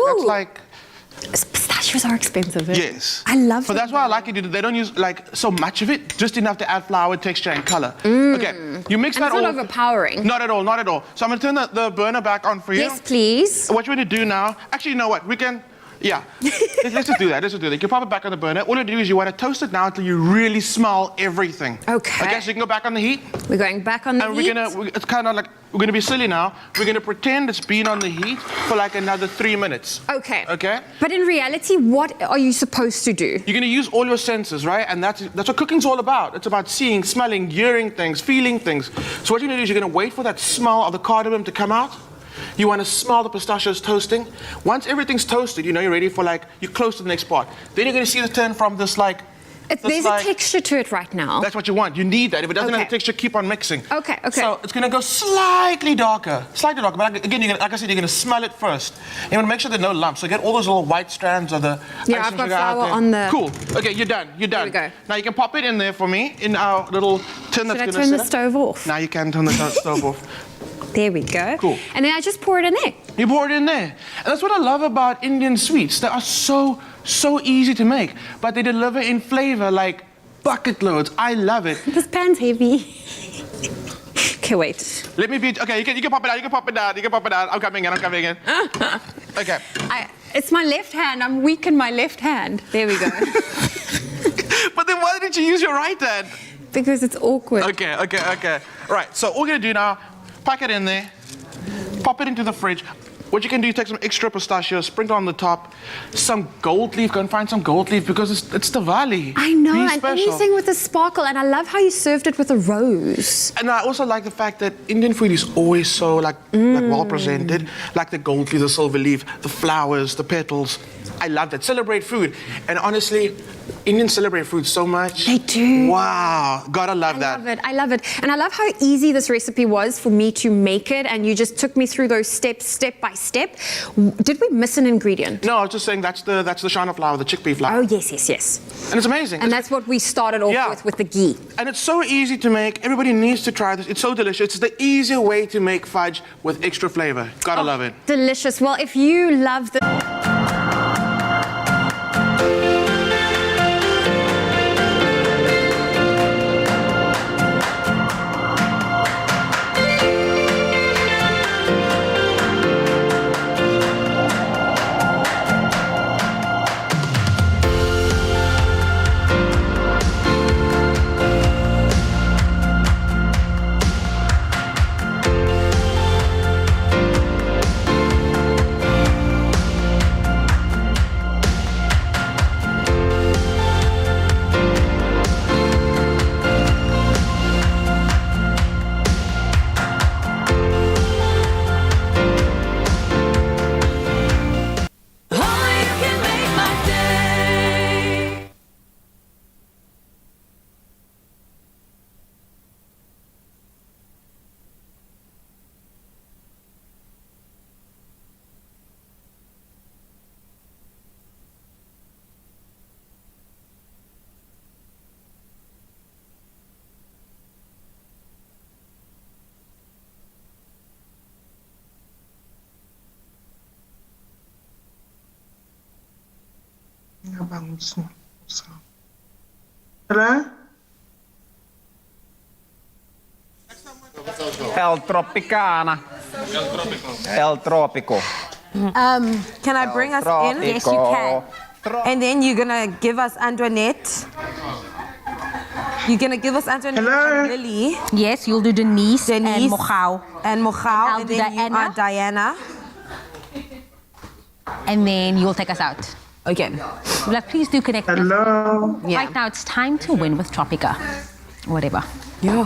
Pistachios are expensive. Yes. I love But that's why I like it. They don't use so much of it, just enough to add flour, texture, and color. Okay, you mix that all. It's not overpowering. Not at all, not at all. So I'm gonna turn the burner back on for you. Yes, please. What you want to do now, actually, you know what? We can Yeah. Let's just do that. Let's just do that. You can pop it back on the burner. All you do is you want to toast it now until you really smell everything. Okay. Okay, so you can go back on the heat. We're going back on the And heat. it's kind of like, we're going to be silly now. We're going to pretend it's been on the heat for like another 3 minutes. Okay. Okay? But in reality, what are you supposed to do? You're going to use all your senses, right? And that's what cooking's all about. It's about seeing, smelling, hearing things, feeling things. So what you're going to do is you're going to wait for that smell of the cardamom to come out. You want to smell the pistachios toasting. Once everything's toasted, you know you're ready for you're close to the next part. Then you're going to see the turn from this There's a texture to it right now. That's what you want. You need that. If it doesn't have a texture, keep on mixing. Okay. So it's going to go slightly darker. But again, like I said, you're going to smell it first. You want to make sure there are no lumps. So get all those little white strands of the Yeah, icing I've got sugar out flour there. on the... Cool. Okay, you're done. You're done. There we go. Now you can pop it in there for me in our little tin that's going to Should I turn the stove off? Now you can turn the stove off. There we go. Cool. And then I just pour it in there. You pour it in there. And that's what I love about Indian sweets. They are so easy to make, but they deliver in flavor like bucket loads. I love it. This pan's heavy. Okay, wait. Let me be. Okay, you can pop it out. You can pop it out. I'm coming in. Okay. It's my left hand. I'm weak in my left hand. There we go. But then why didn't you use your right hand? Because it's awkward. Okay. Right, so all we're gonna do now, pack it in there, pop it into the fridge. What you can do is take some extra pistachios, sprinkle on the top, some gold leaf. Go and find some gold leaf because it's Diwali. I know, Be and special. anything with a sparkle, and I love how you served it with a rose. And I also like the fact that Indian food is always so like well presented, like the gold leaf, the silver leaf, the flowers, the petals. I love that. Celebrate food, and honestly, Indians celebrate food so much. They do. Wow, gotta love that. I love it. And I love how easy this recipe was for me to make it, and you just took me through those steps, step by step. Did we miss an ingredient? No, I was just saying that's the shana flour, the chickpea flour. Oh, yes. And it's amazing. And that's what we started off with the ghee. And it's so easy to make. Everybody needs to try this. It's so delicious. It's the easier way to make fudge with extra flavor. Gotta love it. Delicious. Well, if you love the... Hello? El Tropicana. El Tropico. Can I bring us in? Yes, you can. And then you're gonna give us Antoinette. You're gonna give us Antoinette and Lily. Yes, you'll do Denise and Mochau. And Mochau. I'll do then you Diana. are Diana. And then you'll take us out. Okay. Like, please do connect. Hello. Right now, it's time to win with Tropica. Whatever. Yeah.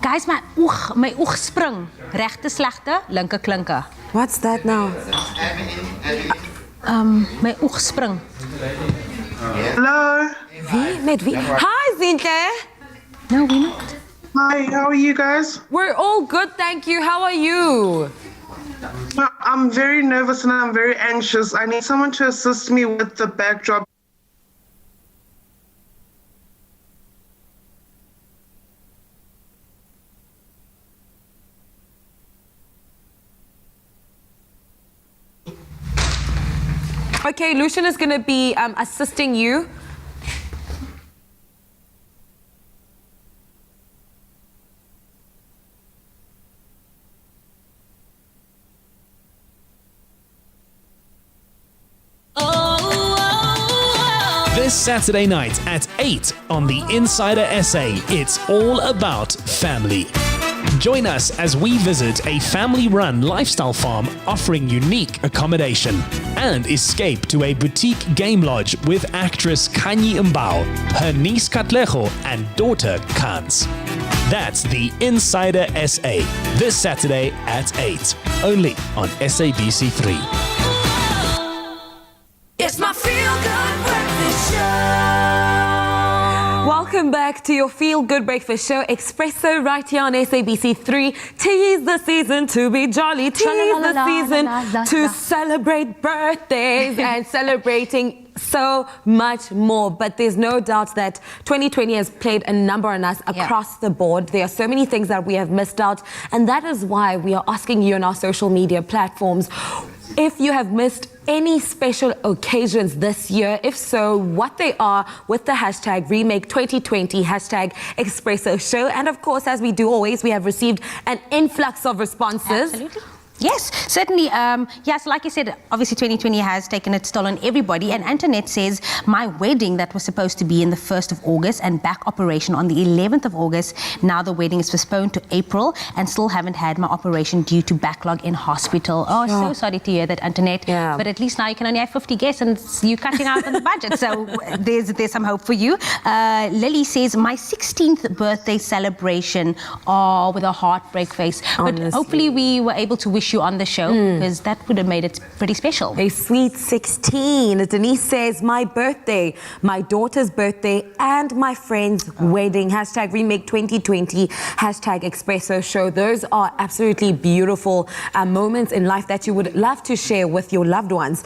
Guys, my oog spring. Regte slegte, linker klinke. What's that now? My oog spring. Hello. Wie? Met wie? Hi, Zintle. No, we're not. Hi, how are you guys? We're all good, thank you. How are you? I'm very nervous and I'm very anxious. I need someone to assist me with the backdrop. Okay, Lucian is gonna be assisting you. Oh, This Saturday night at 8 on the Insider SA, it's all about family. Join us as we visit a family-run lifestyle farm offering unique accommodation and escape to a boutique game lodge with actress Kanye Mbao, her niece Katlejo and daughter Kans. That's the Insider SA, this Saturday at 8, only on SABC3. It's my feel-good breakfast show. Welcome back to your Feel Good Breakfast Show, Expresso, right here on SABC3. Tis the season to be jolly. Tis the season to celebrate birthdays and celebrating so much more. But there's no doubt that 2020 has played a number on us across the board. There are so many things that we have missed out, and that is why we are asking you on our social media platforms if you have missed any special occasions this year. If so, what they are, with the hashtag Remake 2020, hashtag Expresso Show. And of course, as we do always, we have received an influx of responses. Absolutely. Yes, certainly. So like you said, obviously 2020 has taken its toll on everybody. And Antoinette says, my wedding that was supposed to be in the 1st of August and back operation on the 11th of August, now the wedding is postponed to April and still haven't had my operation due to backlog in hospital. Oh, so sorry to hear that, Antoinette. Yeah. But at least now you can only have 50 guests and you're cutting out on the budget. So there's some hope for you. Lily says, my 16th birthday celebration, with a heartbreak face. Honestly. But hopefully we were able to wish you on the show, because that would have made it pretty special. A sweet 16. Denise says, my birthday, my daughter's birthday, and my friend's wedding. Hashtag Remake 2020, hashtag Expresso Show. Those are absolutely beautiful moments in life that you would love to share with your loved ones.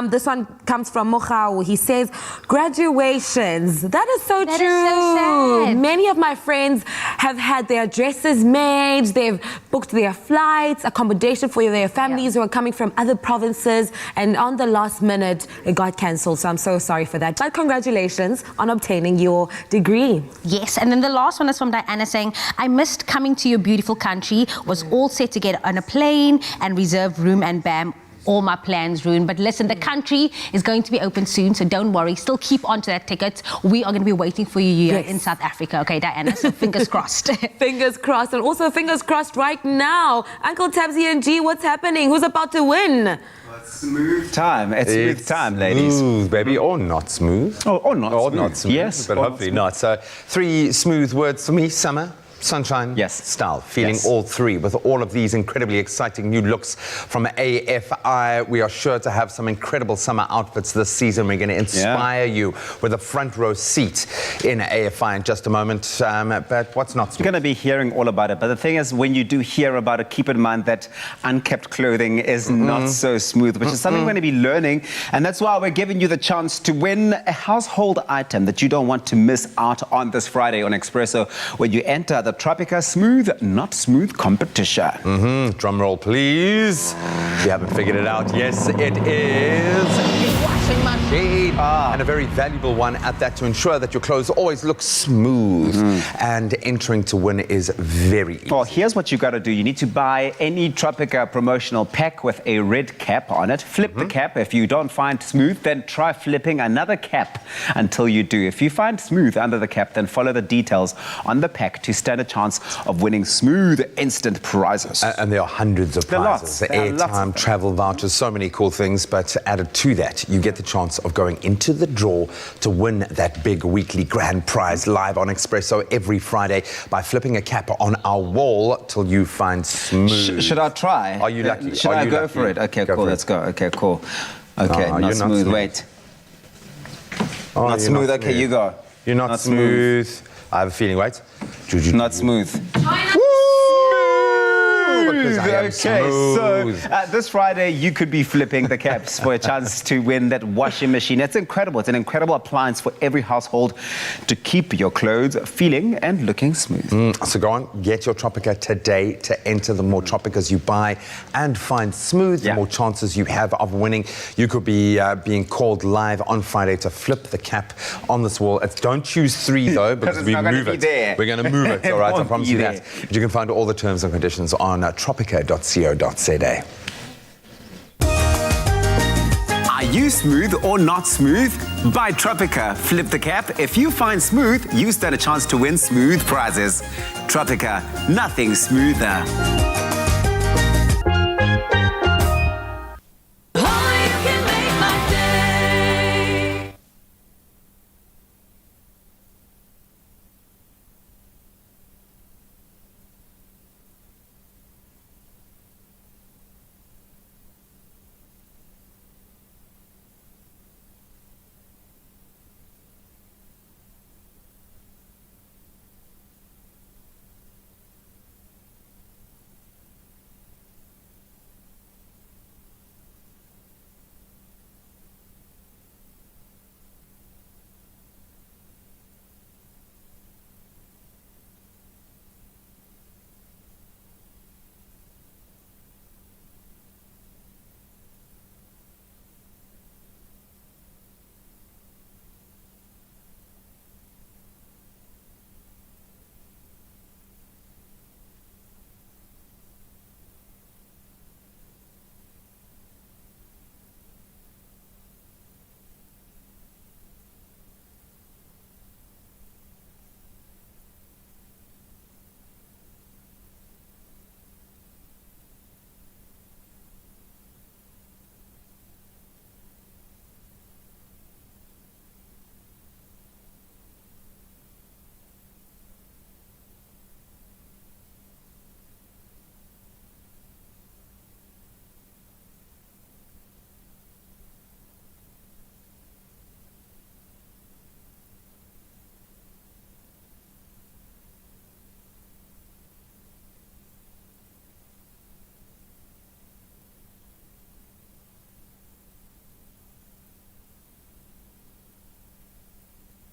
This one comes from Mochau. He says, graduations. That is so true. Is so sad. Many of my friends have had their dresses made. They've booked their flights, accommodation for their families who are coming from other provinces, and on the last minute it got cancelled. So I'm so sorry for that. But congratulations on obtaining your degree. Yes, and then the last one is from Diana saying, I missed coming to your beautiful country, was all set to get on a plane and reserve room, and bam, all my plans ruined. But listen, the country is going to be open soon, so don't worry. Still keep on to that ticket. We are going to be waiting for you here in South Africa. Okay, Diana, so fingers crossed. Fingers crossed. And also fingers crossed right now. Uncle Tabsy and G, what's happening? Who's about to win? Smooth time. It's smooth time, ladies. Smooth, baby, or not smooth. Or not smooth. Not smooth. Yes, but hopefully not. So 3 smooth words for me: summer, sunshine, style. Feeling all 3 with all of these incredibly exciting new looks from AFI. We are sure to have some incredible summer outfits this season. We're going to inspire you with a front row seat in AFI in just a moment. But what's not smooth? You're going to be hearing all about it. But the thing is, when you do hear about it, keep in mind that unkept clothing is not so smooth, which is something we're going to be learning. And that's why we're giving you the chance to win a household item that you don't want to miss out on this Friday on Expresso, when you enter the Tropica Smooth, Not Smooth competition. Drum roll, please. If you haven't figured it out, yes, it is a washing machine. And a very valuable one at that, to ensure that your clothes always look smooth. And entering to win is very easy. Well, here's what you got to do. You need to buy any Tropica promotional pack with a red cap on it. Flip the cap. If you don't find smooth, then try flipping another cap until you do. If you find smooth under the cap, then follow the details on the pack to stand a chance of winning smooth instant prizes. And there are hundreds of prizes. Airtime, travel vouchers, so many cool things. But added to that, you get the chance of going into the draw to win that big weekly grand prize live on Expresso every Friday by flipping a cap on our wall till you find smooth. Should I try? Are you lucky? Should I go for it? Okay, cool. Let's go. Okay, cool. Okay, not smooth. Wait. Not smooth. Okay, you go. You're not smooth. I have a feeling, wait. Not smooth. Okay, so this Friday you could be flipping the caps for a chance to win that washing machine. It's incredible. It's an incredible appliance for every household to keep your clothes feeling and looking smooth. So go on, get your Tropica today to enter. The more Tropicas you buy and find smooth, the more chances you have of winning. You could be being called live on Friday to flip the cap on this wall. Don't choose 3 though, because we move it. We're going to move it, all right? I promise you that. But you can find all the terms and conditions on tropica.co.za. Are you smooth or not smooth? By Tropica. Flip the cap. If you find smooth, you stand a chance to win smooth prizes. Tropica, nothing smoother.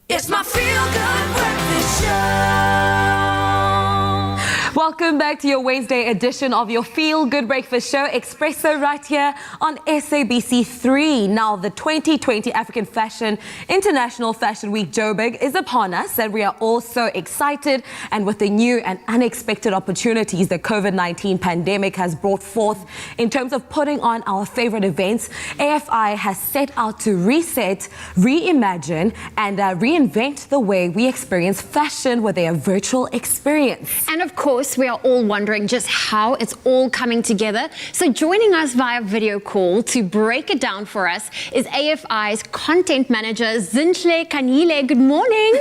It's my feel-good breakfast show. Welcome back to your Wednesday edition of your Feel Good Breakfast Show, Expresso, right here on SABC3. Now, the 2020 African International Fashion Week Joburg is upon us, and we are all so excited. And with the new and unexpected opportunities the COVID-19 pandemic has brought forth in terms of putting on our favorite events, AFI has set out to reset, reimagine, and reinvent the way we experience fashion with their virtual experience. And of course, we are all wondering just how it's all coming together. So joining us via video call to break it down for us is AFI's content manager, Zinhle Kanyile. Good morning.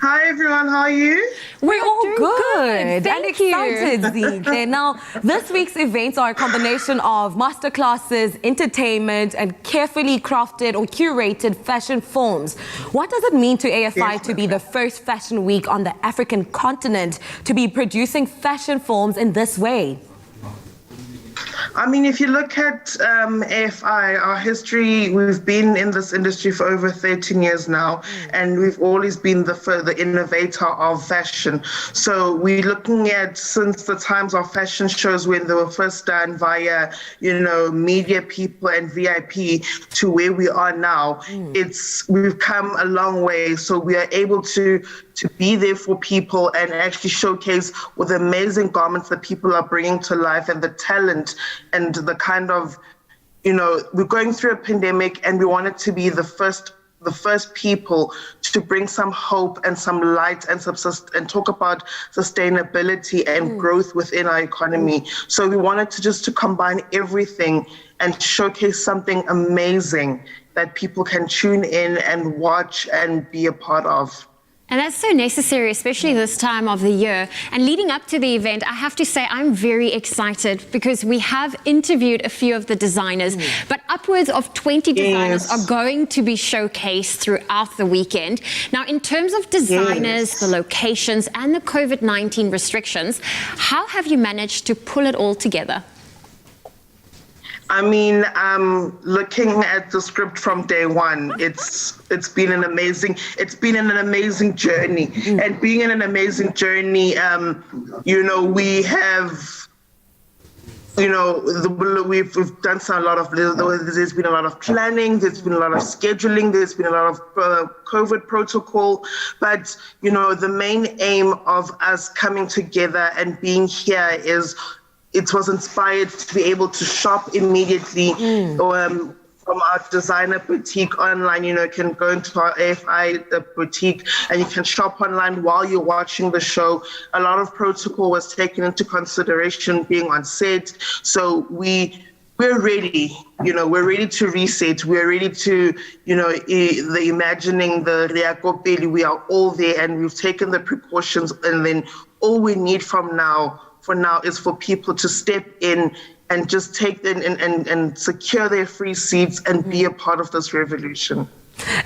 Hi everyone, how are you? We're all good. Thank and excited, Zinhle. Now, this week's events are a combination of masterclasses, entertainment, and carefully crafted or curated fashion films. What does it mean to AFI to be the first fashion week on the African continent to be producing fashion films in this way? I mean, if you look at AFI, our history, we've been in this industry for over 13 years now, and we've always been the innovator of fashion. So we're looking at, since the times of fashion shows when they were first done via, media people and VIP, to where we are now, we've come a long way. So we are able to be there for people and actually showcase with amazing garments that people are bringing to life, and the talent and the kind of, we're going through a pandemic, and we wanted to be the first people to bring some hope and some light and talk about sustainability and growth within our economy. So we wanted to combine everything and showcase something amazing that people can tune in and watch and be a part of. And that's so necessary, especially this time of the year. And leading up to the event, I have to say I'm very excited because we have interviewed a few of the designers, but upwards of 20 designers are going to be showcased throughout the weekend. Now, in terms of designers, the locations, and the COVID-19 restrictions, how have you managed to pull it all together? I mean, looking at the script from day one, it's been an amazing journey. And being in an amazing journey, we have, we've done there's been a lot of planning, there's been a lot of scheduling, there's been a lot of COVID protocol, but the main aim of us coming together and being here is, it was inspired to be able to shop immediately our designer boutique online. You can go into our AFI boutique and you can shop online while you're watching the show. A lot of protocol was taken into consideration being on set. So we're ready, we're ready to reset. We're ready to, the imagining, the Riakopeli, we are all there and we've taken the precautions. And then all we need for now is for people to step in and just take them and secure their free seats and be a part of this revolution.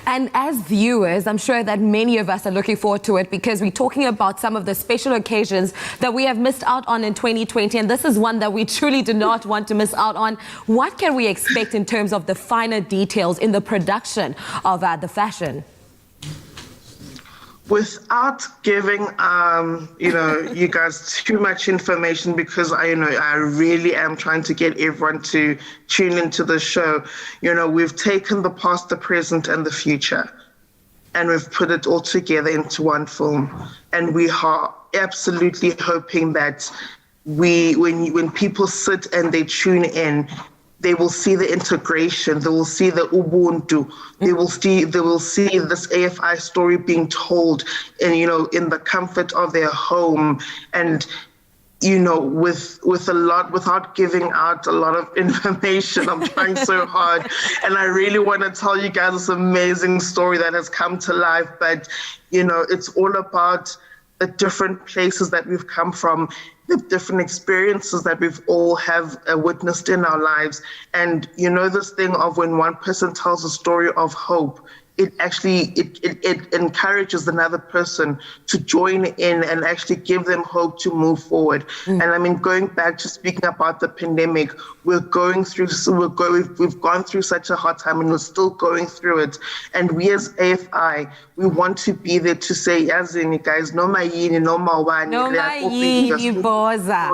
And as viewers, I'm sure that many of us are looking forward to it because we're talking about some of the special occasions that we have missed out on in 2020. And this is one that we truly do not want to miss out on. What can we expect in terms of the finer details in the production of the fashion? Without giving, you guys too much information, because I really am trying to get everyone to tune into the show. We've taken the past, the present, and the future, and we've put it all together into one film. And we are absolutely hoping that when people sit and they tune in, they will see the integration, they will see the Ubuntu, they will see this AFI story being told in the comfort of their home, and without giving out a lot of information. I'm trying so hard, and I really want to tell you guys this amazing story that has come to life, but it's all about the different places that we've come from, the different experiences that we've all have witnessed in our lives. And this thing of when one person tells a story of hope, it actually it encourages another person to join in and actually give them hope to move forward. And I mean, going back to speaking about the pandemic, we've gone through such a hard time, and we're still going through it. And we as AFI, we want to be there to say, Yazini guys, no mayini, no mawani, no mayini, boza.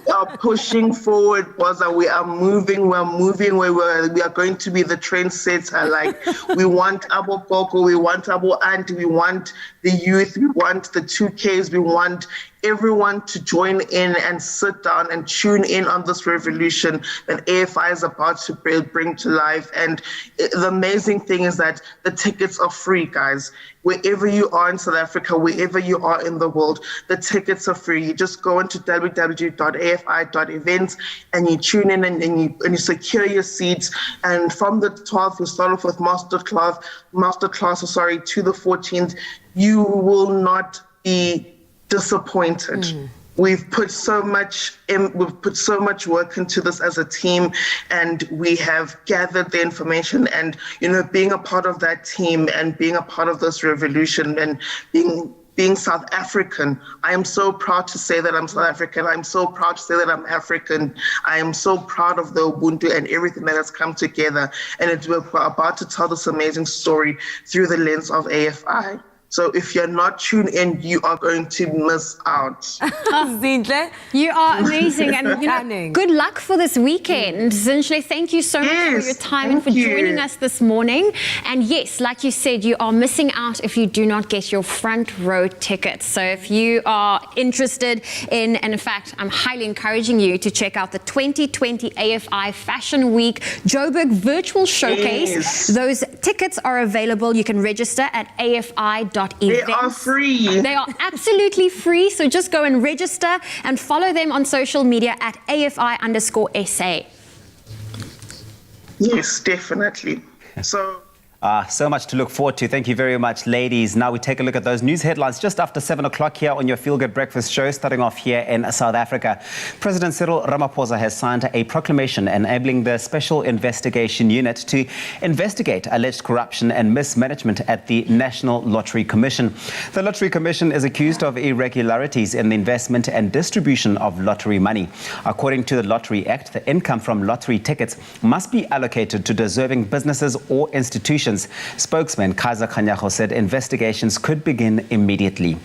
We are pushing forward, boza. We are moving. We are going to be the trendsetter. Like, we want Abo Koko, we want Abo Auntie, we want the youth, we want the 2Ks, we want everyone to join in and sit down and tune in on this revolution that AFI is about to bring to life. And the amazing thing is that the tickets are free, guys. Wherever you are in South Africa, wherever you are in the world, the tickets are free. You just go into www.afi.events and you tune in and you secure your seats. And from the 12th, we start off with masterclass, to the 14th. You will not be disappointed. We've put so much work into this as a team, and we have gathered the information, and being a part of that team and being a part of this revolution and being South African, I am so proud to say that I'm South African. I'm so proud to say that I'm African. I am so proud of the Ubuntu and everything that has come together, and we're about to tell this amazing story through the lens of AFI. So if you're not tuned in, you are going to miss out. Zinhle, you are amazing, and good luck for this weekend. Zinhle, thank you so much for your time and for joining us this morning. And yes, like you said, you are missing out if you do not get your front row tickets. So if you are interested and in fact, I'm highly encouraging you to check out the 2020 AFI Fashion Week Joburg Virtual Showcase. Yes. Those tickets are available. You can register at afi.events. They are free. They are absolutely free. So just go and register and follow them on social media at AFI_SA. Yes, definitely. So much to look forward to. Thank you very much, ladies. Now we take a look at those news headlines just after 7 o'clock here on your Feel Good Breakfast show, starting off here in South Africa. President Cyril Ramaphosa has signed a proclamation enabling the Special Investigation Unit to investigate alleged corruption and mismanagement at the National Lottery Commission. The Lottery Commission is accused of irregularities in the investment and distribution of lottery money. According to the Lottery Act, the income from lottery tickets must be allocated to deserving businesses or institutions institutions. Spokesman Kaiser Kganyago said investigations could begin immediately.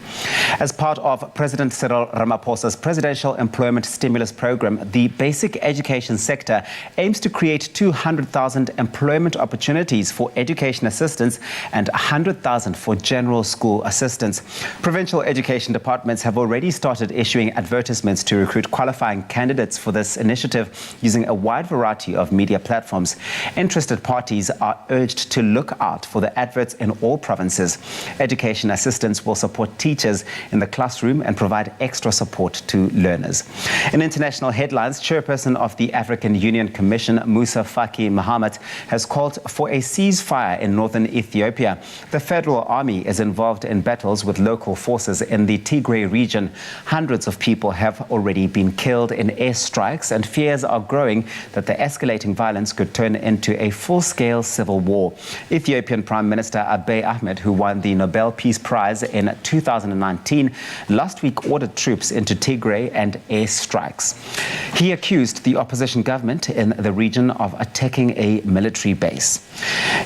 As part of President Cyril Ramaphosa's presidential employment stimulus program, the basic education sector aims to create 200,000 employment opportunities for education assistants and 100,000 for general school assistants. Provincial education departments have already started issuing advertisements to recruit qualifying candidates for this initiative using a wide variety of media platforms. Interested parties are urged to look out for the adverts in all provinces. Education assistants will support teachers in the classroom and provide extra support to learners. In international headlines, chairperson of the African Union Commission, Musa Faki Mahamat, has called for a ceasefire in northern Ethiopia. The federal army is involved in battles with local forces in the Tigray region. Hundreds of people have already been killed in airstrikes, and fears are growing that the escalating violence could turn into a full-scale civil war. Ethiopian Prime Minister Abiy Ahmed, who won the Nobel Peace Prize in 2019, last week ordered troops into Tigray and airstrikes. He accused the opposition government in the region of attacking a military base.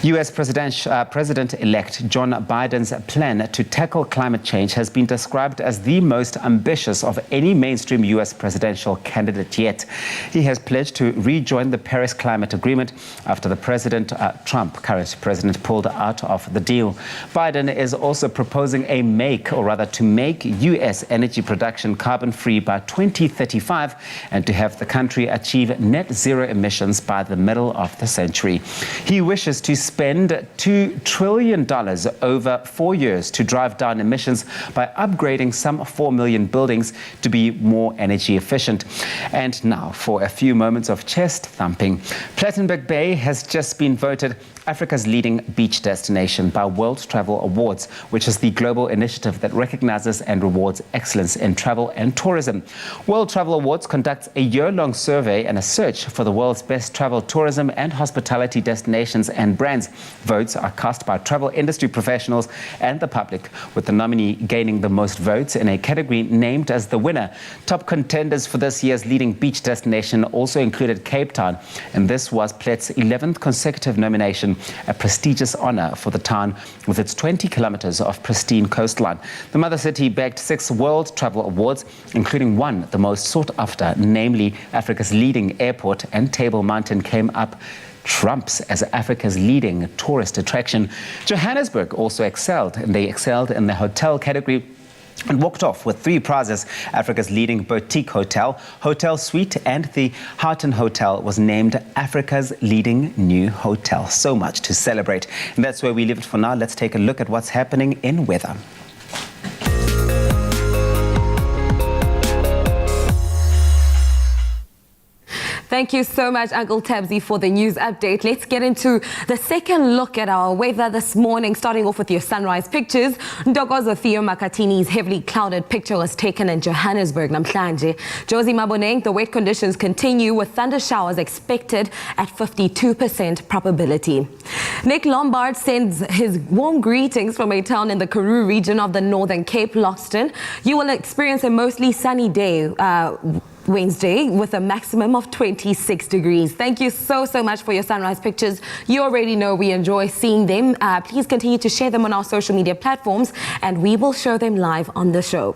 U.S. President-elect John Biden's plan to tackle climate change has been described as the most ambitious of any mainstream U.S. presidential candidate yet. He has pledged to rejoin the Paris Climate Agreement after the current president, pulled out of the deal. Biden is also proposing to make U.S. energy production carbon-free by 2035 and to have the country achieve net zero emissions by the middle of the century. He wishes to spend $2 trillion over 4 years to drive down emissions by upgrading some 4 million buildings to be more energy efficient. And now for a few moments of chest thumping. Plettenberg Bay has just been voted Africa's leading beach destination by World Travel Awards, which is the global initiative that recognizes and rewards excellence in travel and tourism. World Travel Awards conducts a year-long survey and a search for the world's best travel, tourism and hospitality destinations and brands. Votes are cast by travel industry professionals and the public, with the nominee gaining the most votes in a category named as the winner. Top contenders for this year's leading beach destination also included Cape Town, and this was Plet's 11th consecutive nomination, a prestigious honor for the town with its 20 kilometers of pristine coastline. The mother city bagged 6 World Travel Awards, including one the most sought after, namely Africa's leading airport, and Table Mountain came up trumps as Africa's leading tourist attraction. Johannesburg also excelled, and they excelled in the hotel category and walked off with 3 prizes. Africa's leading boutique hotel, Hotel Suite, and the Houghton Hotel was named Africa's leading new hotel. So much to celebrate. And that's where we leave it for now. Let's take a look at what's happening in weather. Thank you so much, Uncle Tabsy, for the news update. Let's get into the second look at our weather this morning, starting off with your sunrise pictures. Ndogozo Theo Makatini's heavily clouded picture was taken in Johannesburg, namhlanje. Josie Maboneng, the wet conditions continue with thunder showers expected at 52% probability. Nick Lombard sends his warm greetings from a town in the Karoo region of the Northern Cape, Loxton. You will experience a mostly sunny day Wednesday with a maximum of 26 degrees. Thank you so much for your sunrise pictures. You already know we enjoy seeing them. Please continue to share them on our social media platforms and we will show them live on the show.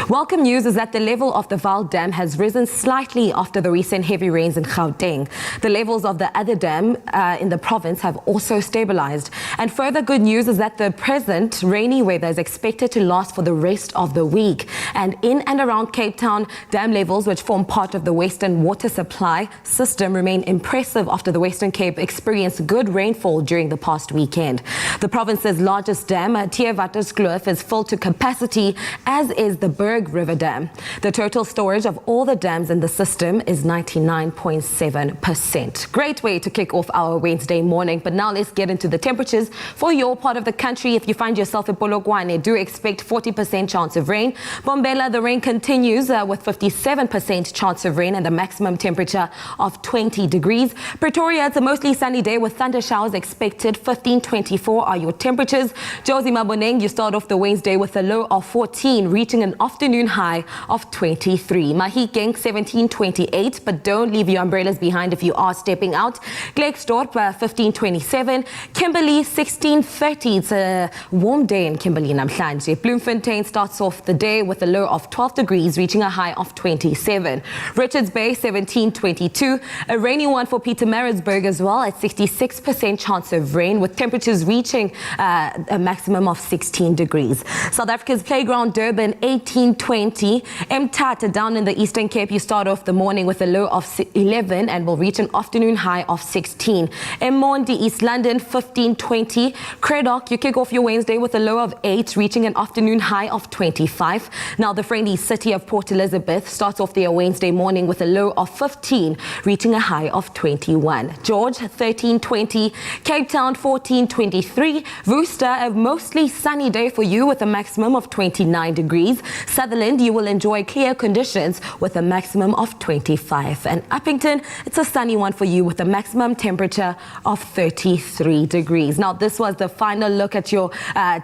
Welcome news is that the level of the Vaal Dam has risen slightly after the recent heavy rains in Gauteng. The levels of the other dam in the province have also stabilized. And further good news is that the present rainy weather is expected to last for the rest of the week. And in and around Cape Town, dam levels, which form part of the Western water supply system, remain impressive after the Western Cape experienced good rainfall during the past weekend. The province's largest dam, Theewaterskloof, is full to capacity, as is the Berg River Dam. The total storage of all the dams in the system is 99.7%. Great way to kick off our Wednesday morning. But now let's get into the temperatures for your part of the country. If you find yourself in Polokwane, do expect 40% chance of rain. Bombela, the rain continues with 57% chance of rain and a maximum temperature of 20 degrees. Pretoria, it's a mostly sunny day with thunder showers expected. 15-24 are your temperatures. Josie Maboneng, you start off the Wednesday with a low of 14, reaching an afternoon afternoon high of 23. Mahikeng 17-28, but don't leave your umbrellas behind if you are stepping out. Klerksdorp 15-27. Kimberley 16-30. It's a warm day in Kimberley namhlanje. Bloemfontein starts off the day with a low of 12 degrees, reaching a high of 27. Richards Bay 17-22. A rainy one for Pietermaritzburg as well at 66% chance of rain, with temperatures reaching a maximum of 16 degrees. South Africa's Playground Durban 18-20. Mthatha down in the Eastern Cape, you start off the morning with a low of 11 and will reach an afternoon high of 16. Emondi, East London 15-20. Cradock, you kick off your Wednesday with a low of 8, reaching an afternoon high of 25. Now the friendly city of Port Elizabeth starts off their Wednesday morning with a low of 15, reaching a high of 21. George 13-20. Cape Town 14-23. Worcester, a mostly sunny day for you with a maximum of 29 degrees. Sutherland, you will enjoy clear conditions with a maximum of 25. And Uppington, it's a sunny one for you with a maximum temperature of 33 degrees. Now, this was the final look at your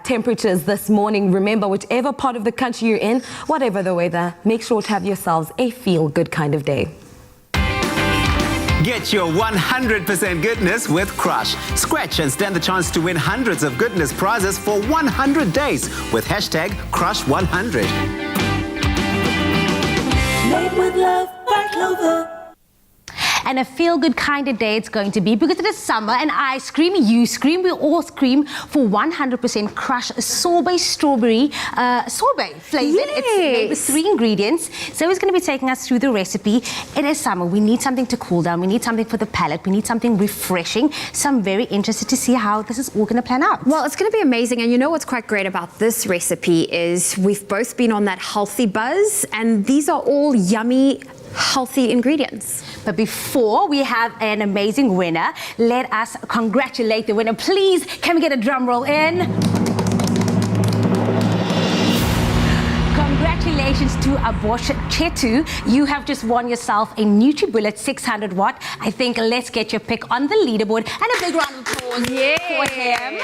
temperatures this morning. Remember, whichever part of the country you're in, whatever the weather, make sure to have yourselves a feel-good kind of day. Get your 100% goodness with Crush. Scratch and stand the chance to win hundreds of goodness prizes for 100 days with hashtag Crush100. Made with love by Clover. And a feel-good kind of day it's going to be because it is summer and I scream, you scream, we all scream for 100% Crush sorbet strawberry sorbet flavored. Yes. It's made with 3 ingredients. So he's going to be taking us through the recipe. It is summer. We need something to cool down. We need something for the palate. We need something refreshing. So I'm very interested to see how this is all going to plan out. Well, it's going to be amazing. And you know what's quite great about this recipe is we've both been on that healthy buzz, and these are all yummy, healthy ingredients. But before we have an amazing winner, let us congratulate the winner. Please, can we get a drum roll in? Congratulations to Abosh Chetu. You have just won yourself a NutriBullet 600 watt. I think let's get your pick on the leaderboard. And a big round of applause for him.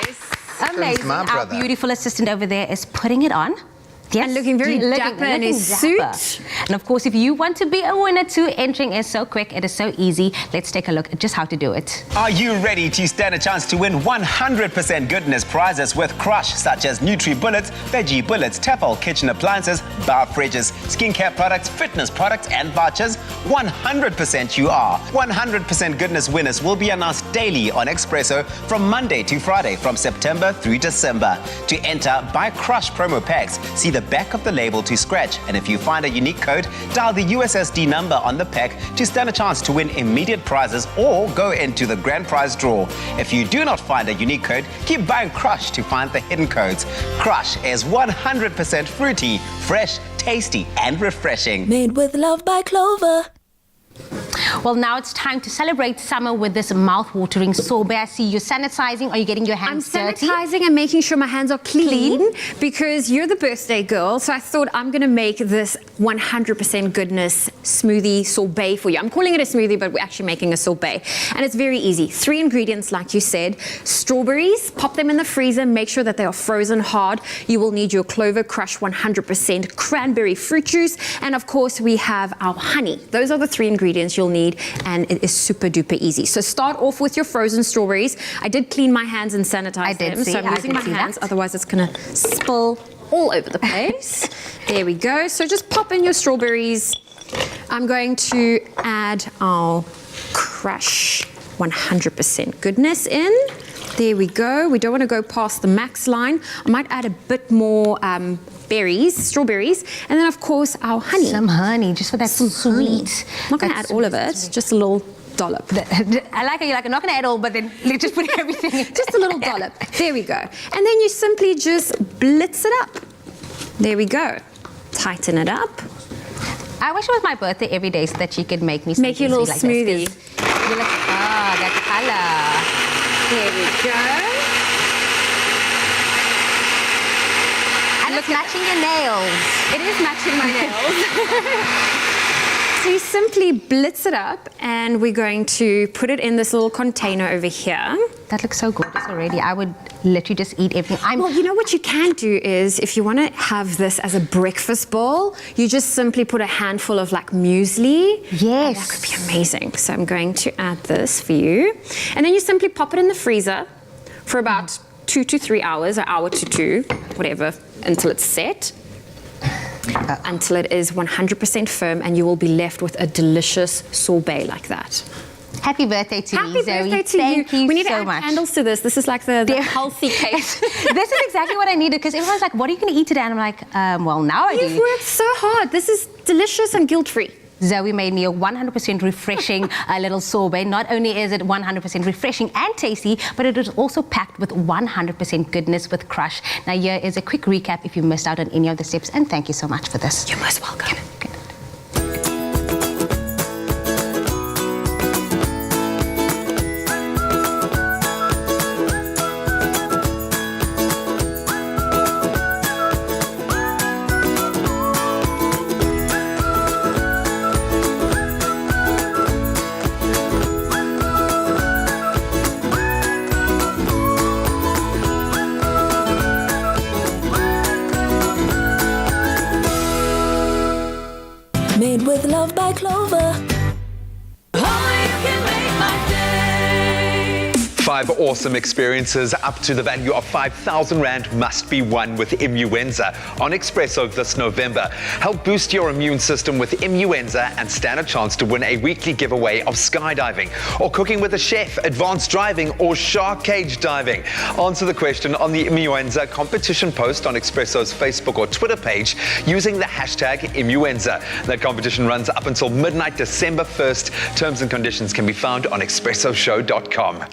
Amazing. Our beautiful assistant over there is putting it on. Yes, and looking very dapper in his suit. And of course, if you want to be a winner too, entering is so quick, it is so easy. Let's take a look at just how to do it. Are you ready to stand a chance to win 100% goodness prizes with Crush, such as NutriBullets, Veggie Bullets, Tefal kitchen appliances, bar fridges, skincare products, fitness products, and vouchers? 100% you are. 100% goodness winners will be announced daily on Expresso from Monday to Friday from September through December. To enter, buy Crush promo packs. See the back of the label to scratch, and if you find a unique code, dial the USSD number on the pack to stand a chance to win immediate prizes or go into the grand prize draw. If you do not find a unique code, keep buying Crush to find the hidden codes. Crush is 100% fruity, fresh, tasty, and refreshing. Made with love by Clover. Well, now it's time to celebrate summer with this mouth-watering sorbet. I see you're sanitizing. Are you getting your hands dirty? I'm sanitizing and making sure my hands are clean because you're the birthday girl. So I thought I'm going to make this 100% goodness smoothie sorbet for you. I'm calling it a smoothie, but we're actually making a sorbet. And it's very easy. 3 ingredients, like you said. Strawberries, pop them in the freezer. Make sure that they are frozen hard. You will need your Clover Crush 100% cranberry fruit juice. And of course, we have our honey. Those are the 3 ingredients you'll need, and it is super duper easy. So start off with your frozen strawberries. I did clean my hands and sanitize them, so I'm using my hands, otherwise it's gonna spill all over the place. There we go. So just pop in your strawberries. I'm going to add our Crush 100% goodness in. There we go. We don't want to go past the max line. I might add a bit more strawberries, and then of course our honey. Some honey, just for that sweet. I'm not going to add all of it, just a little dollop. I like it, you're like, I'm not going to add all, but then let's just put everything in. Just a little dollop. There we go. And then you simply just blitz it up. There we go. Tighten it up. I wish it was my birthday every day so that you could make me something Make your little like smoothie. You're like, that color. There we go. And it's matching your nails. It is matching my nails. So you simply blitz it up, and we're going to put it in this little container over here. That looks so gorgeous already. I would literally just eat everything. Well, you know what you can do is, if you want to have this as a breakfast bowl, you just simply put a handful of like muesli. Yes. That could be amazing. So I'm going to add this for you. And then you simply pop it in the freezer for about 2 to 3 hours, an hour to 2, whatever, until it's set. Until it is 100% firm, and you will be left with a delicious sorbet like that. Happy birthday to Happy me, Zoe. birthday to Thank you We need so to add much. candles to this. This is like the healthy cake. This is exactly what I needed, because everyone's like, what are you going to eat today? And I'm like, well, now I do. You've worked so hard. This is delicious and guilt-free. Zoe made me a 100% refreshing little sorbet. Not only is it 100% refreshing and tasty, but it is also packed with 100% goodness with crush. Now, here is a quick recap if you missed out on any of the steps, and thank you so much for this. You're most welcome. Good. Made with love by Clover. Five awesome experiences up to the value of 5,000 Rand must be won with Immuenza on Expresso this November. Help boost your immune system with Immuenza and stand a chance to win a weekly giveaway of skydiving or cooking with a chef, advanced driving or shark cage diving. Answer the question on the Immuenza competition post on Expresso's Facebook or Twitter page using the hashtag Immuenza. That competition runs up until midnight December 1st. Terms and conditions can be found on expressoshow.com.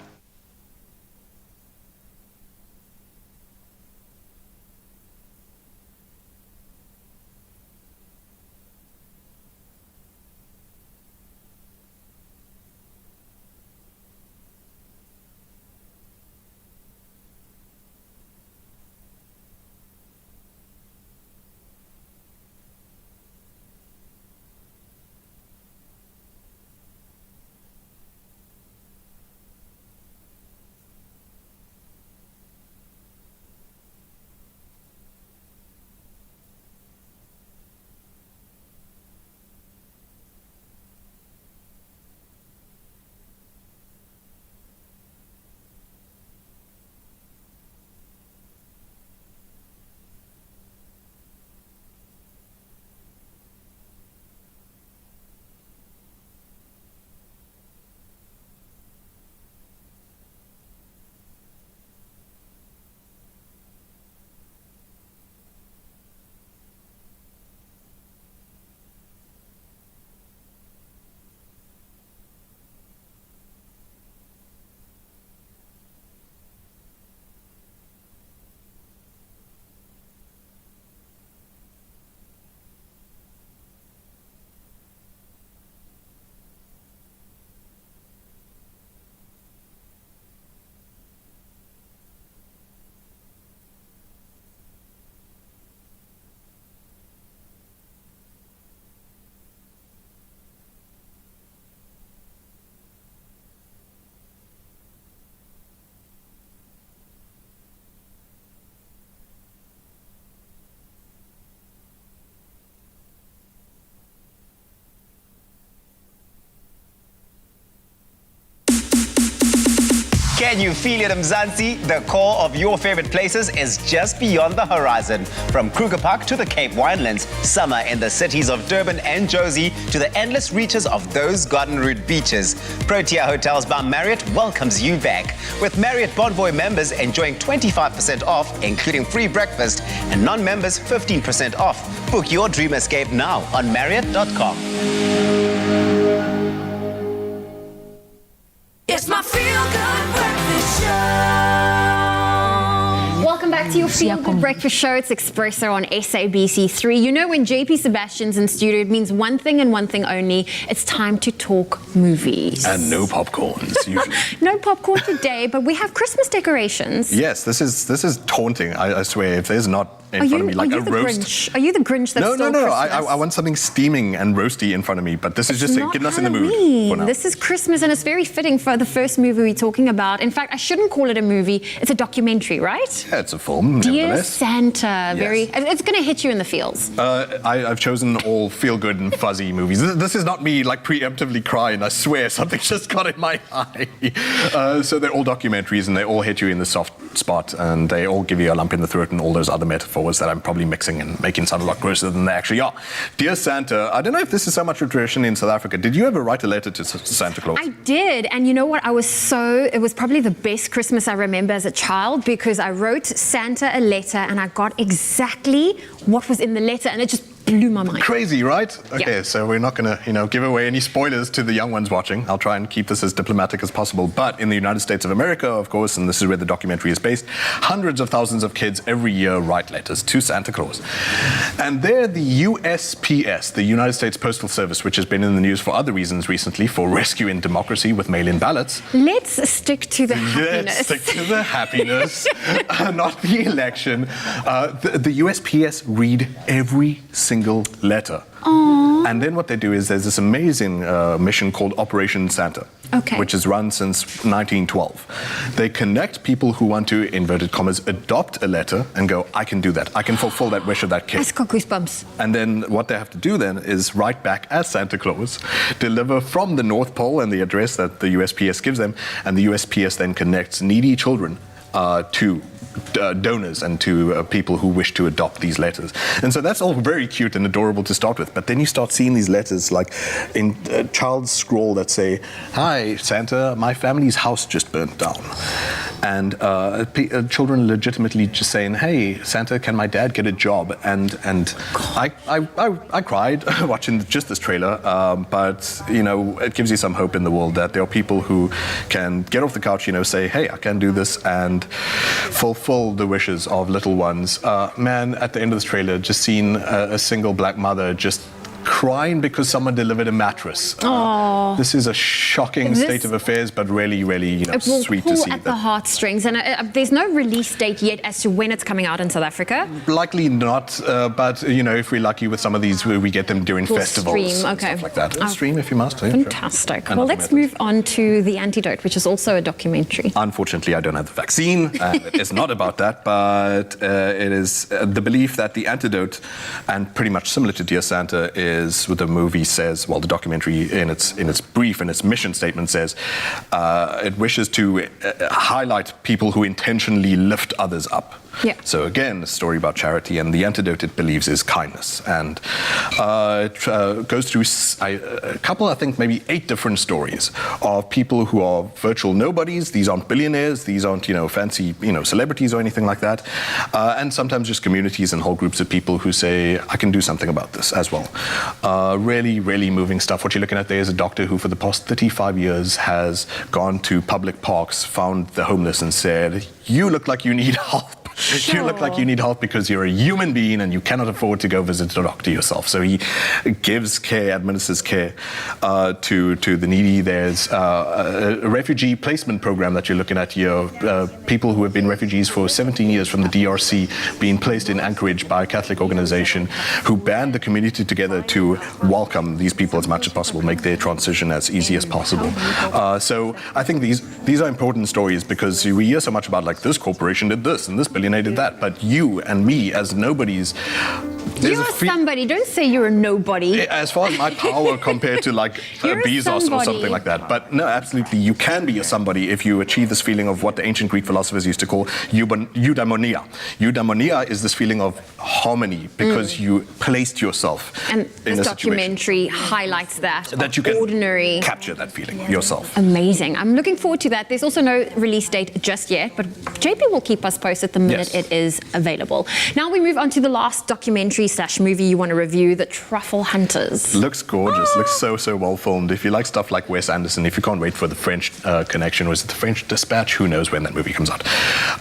Can you feel it, Mzansi? The core of your favorite places is just beyond the horizon. From Kruger Park to the Cape Winelands, summer in the cities of Durban and Jozi to the endless reaches of those Garden Route beaches. Protea Hotels by Marriott welcomes you back. With Marriott Bonvoy members enjoying 25% off, including free breakfast, and non-members 15% off. Book your dream escape now on Marriott.com. It's my feel-good breakfast show. Welcome back It's your Feel Good Breakfast Show. It's Expresso on SABC3. You know, when JP Sebastian's in studio, it means one thing and one thing only. It's time to talk movies. And no popcorns, usually. No popcorn today, but we have Christmas decorations. Yes, this is taunting. I swear, if there's not in front of me like a roast. Grinch? Are you the Grinch that's No. Christmas? I want something steaming and roasty in front of me, but this is just getting us in the mood for now. This is Christmas, and it's very fitting for the first movie we're talking about. In fact, I shouldn't call it a movie. It's a documentary, right? Yeah, it's a film, Dear nevertheless. Santa. Yes. It's going to hit you in the feels. I've chosen all feel-good and fuzzy movies. This is not me like preemptively crying. I swear something's just got in my eye. So they're all documentaries, and they all hit you in the soft spot, and they all give you a lump in the throat and all those other metaphors that I'm probably mixing and making sound a lot grosser than they actually are. Dear Santa, I don't know if this is so much a tradition in South Africa. Did you ever write a letter to Santa Claus? I did, and you know what? It was probably the best Christmas I remember as a child, because I wrote Santa a letter and I got exactly what was in the letter, and it just blew my mind. Crazy, right? Okay, Yeah. so we're not going to, give away any spoilers to the young ones watching. I'll try and keep this as diplomatic as possible. But in the United States of America, of course, and this is where the documentary is based, hundreds of thousands of kids every year write letters to Santa Claus. And they're the USPS, the United States Postal Service, which has been in the news for other reasons recently, for rescuing democracy with mail-in ballots. Let's stick to the happiness. Let's stick to the happiness, not the election. The USPS read every single letter. Aww. And then what they do is there's this amazing mission called Operation Santa, which has run since 1912. They connect people who want to, inverted commas, adopt a letter and go, I can do that. I can fulfill that wish of that kid. I've got goosebumps. And then what they have to do then is write back as Santa Claus, deliver from the North Pole and the address that the USPS gives them, and the USPS then connects needy children to donors and to people who wish to adopt these letters. And so that's all very cute and adorable to start with, but then you start seeing these letters like in child's scrawl that say, hi Santa, my family's house just burnt down. And children legitimately just saying, hey Santa, can my dad get a job? And I cried watching just this trailer, but it gives you some hope in the world that there are people who can get off the couch, say, hey, I can do this, and fulfill the wishes of little ones. Man, at the end of this trailer, just seeing a single black mother just crying because someone delivered a mattress. This is a shocking state of affairs, but really, really, sweet to see. At the heartstrings, and there's no release date yet as to when it's coming out in South Africa. Likely not, but if we're lucky with some of these, we get them during festivals, stream, and stuff like that. Stream if you must. Fantastic. Sure. Well, let's move on to The Antidote, which is also a documentary. Unfortunately, I don't have the vaccine. It's not about that, but it is the belief that the antidote, and pretty much similar to Dear Santa, is what the movie says. Well, the documentary in its brief and its mission statement says it wishes to highlight people who intentionally lift others up. Yeah. So again, a story about charity, and the antidote it believes is kindness, and it goes through a couple, I think maybe 8 different stories of people who are virtual nobodies. These aren't billionaires, these aren't fancy celebrities or anything like that, and sometimes just communities and whole groups of people who say, I can do something about this as well. Really, really moving stuff. What you're looking at there is a doctor who for the past 35 years has gone to public parks, found the homeless and said, you look like you need help. Sure. You look like you need help because you're a human being and you cannot afford to go visit a doctor yourself. So he gives care, administers care to the needy. There's a refugee placement program that you're looking at here. People who have been refugees for 17 years from the DRC being placed in Anchorage by a Catholic organization who band the community together to welcome these people as much as possible, make their transition as easy as possible. So I think these are important stories because we hear so much about like this corporation did this and this billionaire did that, but you and me as nobodies. You're somebody. Don't say you're a nobody. As far as my power compared to like Bezos or something like that. But no, absolutely, you can be a somebody if you achieve this feeling of what the ancient Greek philosophers used to call eudaimonia. Eudaimonia is this feeling of harmony because you placed yourself and in this a documentary highlights that you can ordinary capture that feeling yourself. Amazing. I'm looking forward to that. There's also no release date just yet, but JP will keep us posted the minute it is available. Now we move on to the last documentary documentary/movie you want to review, The Truffle Hunters. Looks gorgeous. Looks so well filmed. If you like stuff like Wes Anderson, if you can't wait for The French Connection, or is it The French Dispatch? Who knows when that movie comes out.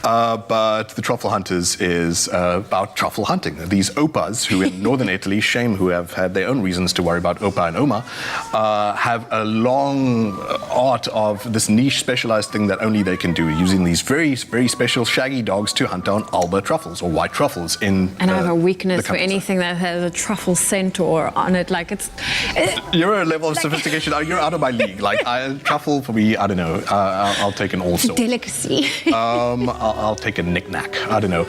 But The Truffle Hunters is about truffle hunting. These opas who in northern Italy, shame who have had their own reasons to worry about opa and oma, have a long art of this niche specialized thing that only they can do, using these very special shaggy dogs to hunt down Alba truffles or white truffles in And I have a weakness for countryside. anything that has a truffle scent or on it. Like You're a level of sophistication. You're out of my league. Like truffle for me, I don't know. I'll take an also. Delicacy. I'll take a knick-knack. I don't know.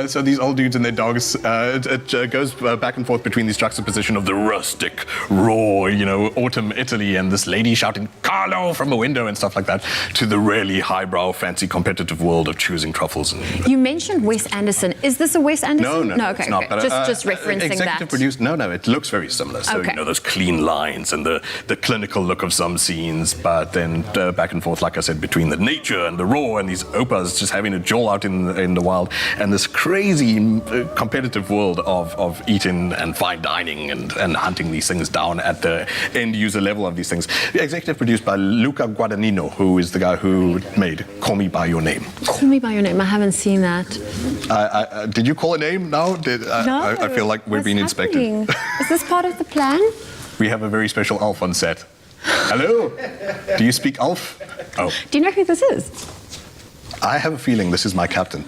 So these old dudes and their dogs, it goes back and forth between these juxtaposition of the rustic, raw, autumn Italy, and this lady shouting "Carlo" from a window and stuff like that, to the really highbrow, fancy, competitive world of choosing truffles. You mentioned Wes Anderson. Is this a Wes Anderson? No, okay, it's not. okay. But, Just referencing executive that. produced. No, it looks very similar. So Okay. those clean lines and the clinical look of some scenes, but then back and forth, like I said, between the nature and the raw and these opas just having a jaw out in the wild, and this crazy competitive world of eating and fine dining and hunting these things down at the end user level of these things. Executive produced by Luca Guadagnino, who is the guy who made Call Me By Your Name. Call Me By Your Name. I haven't seen that. Did you call a name now? No. I feel like we're being inspected. Is this part of the plan? We have a very special elf on set. Hello? Do you speak elf? Oh, Do you know who this is? I have a feeling this is my captain.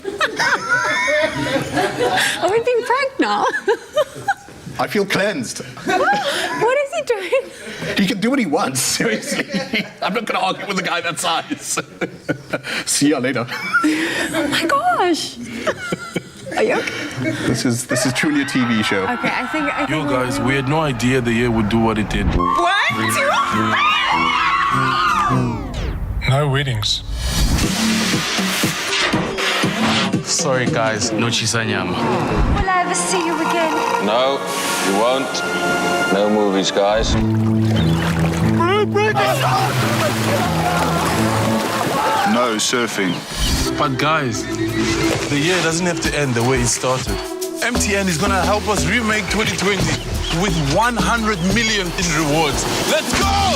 Are we being pranked now? I feel cleansed. What is he doing? He can do what he wants, seriously. I'm not going to argue with a guy that size. See you later. Oh my gosh. Are you okay? This is truly a TV show. Okay, I think Yo, guys, we had no idea the year would do what it did. What? No weddings. Sorry, guys, no chisanyama. Will I ever see you again? No, you won't. No movies, guys. No surfing. But guys, the year doesn't have to end the way it started. MTN is gonna help us remake 2020 with 100 million in rewards. Let's go!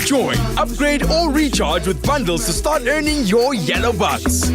Join, upgrade or recharge with bundles to start earning your yellow bucks.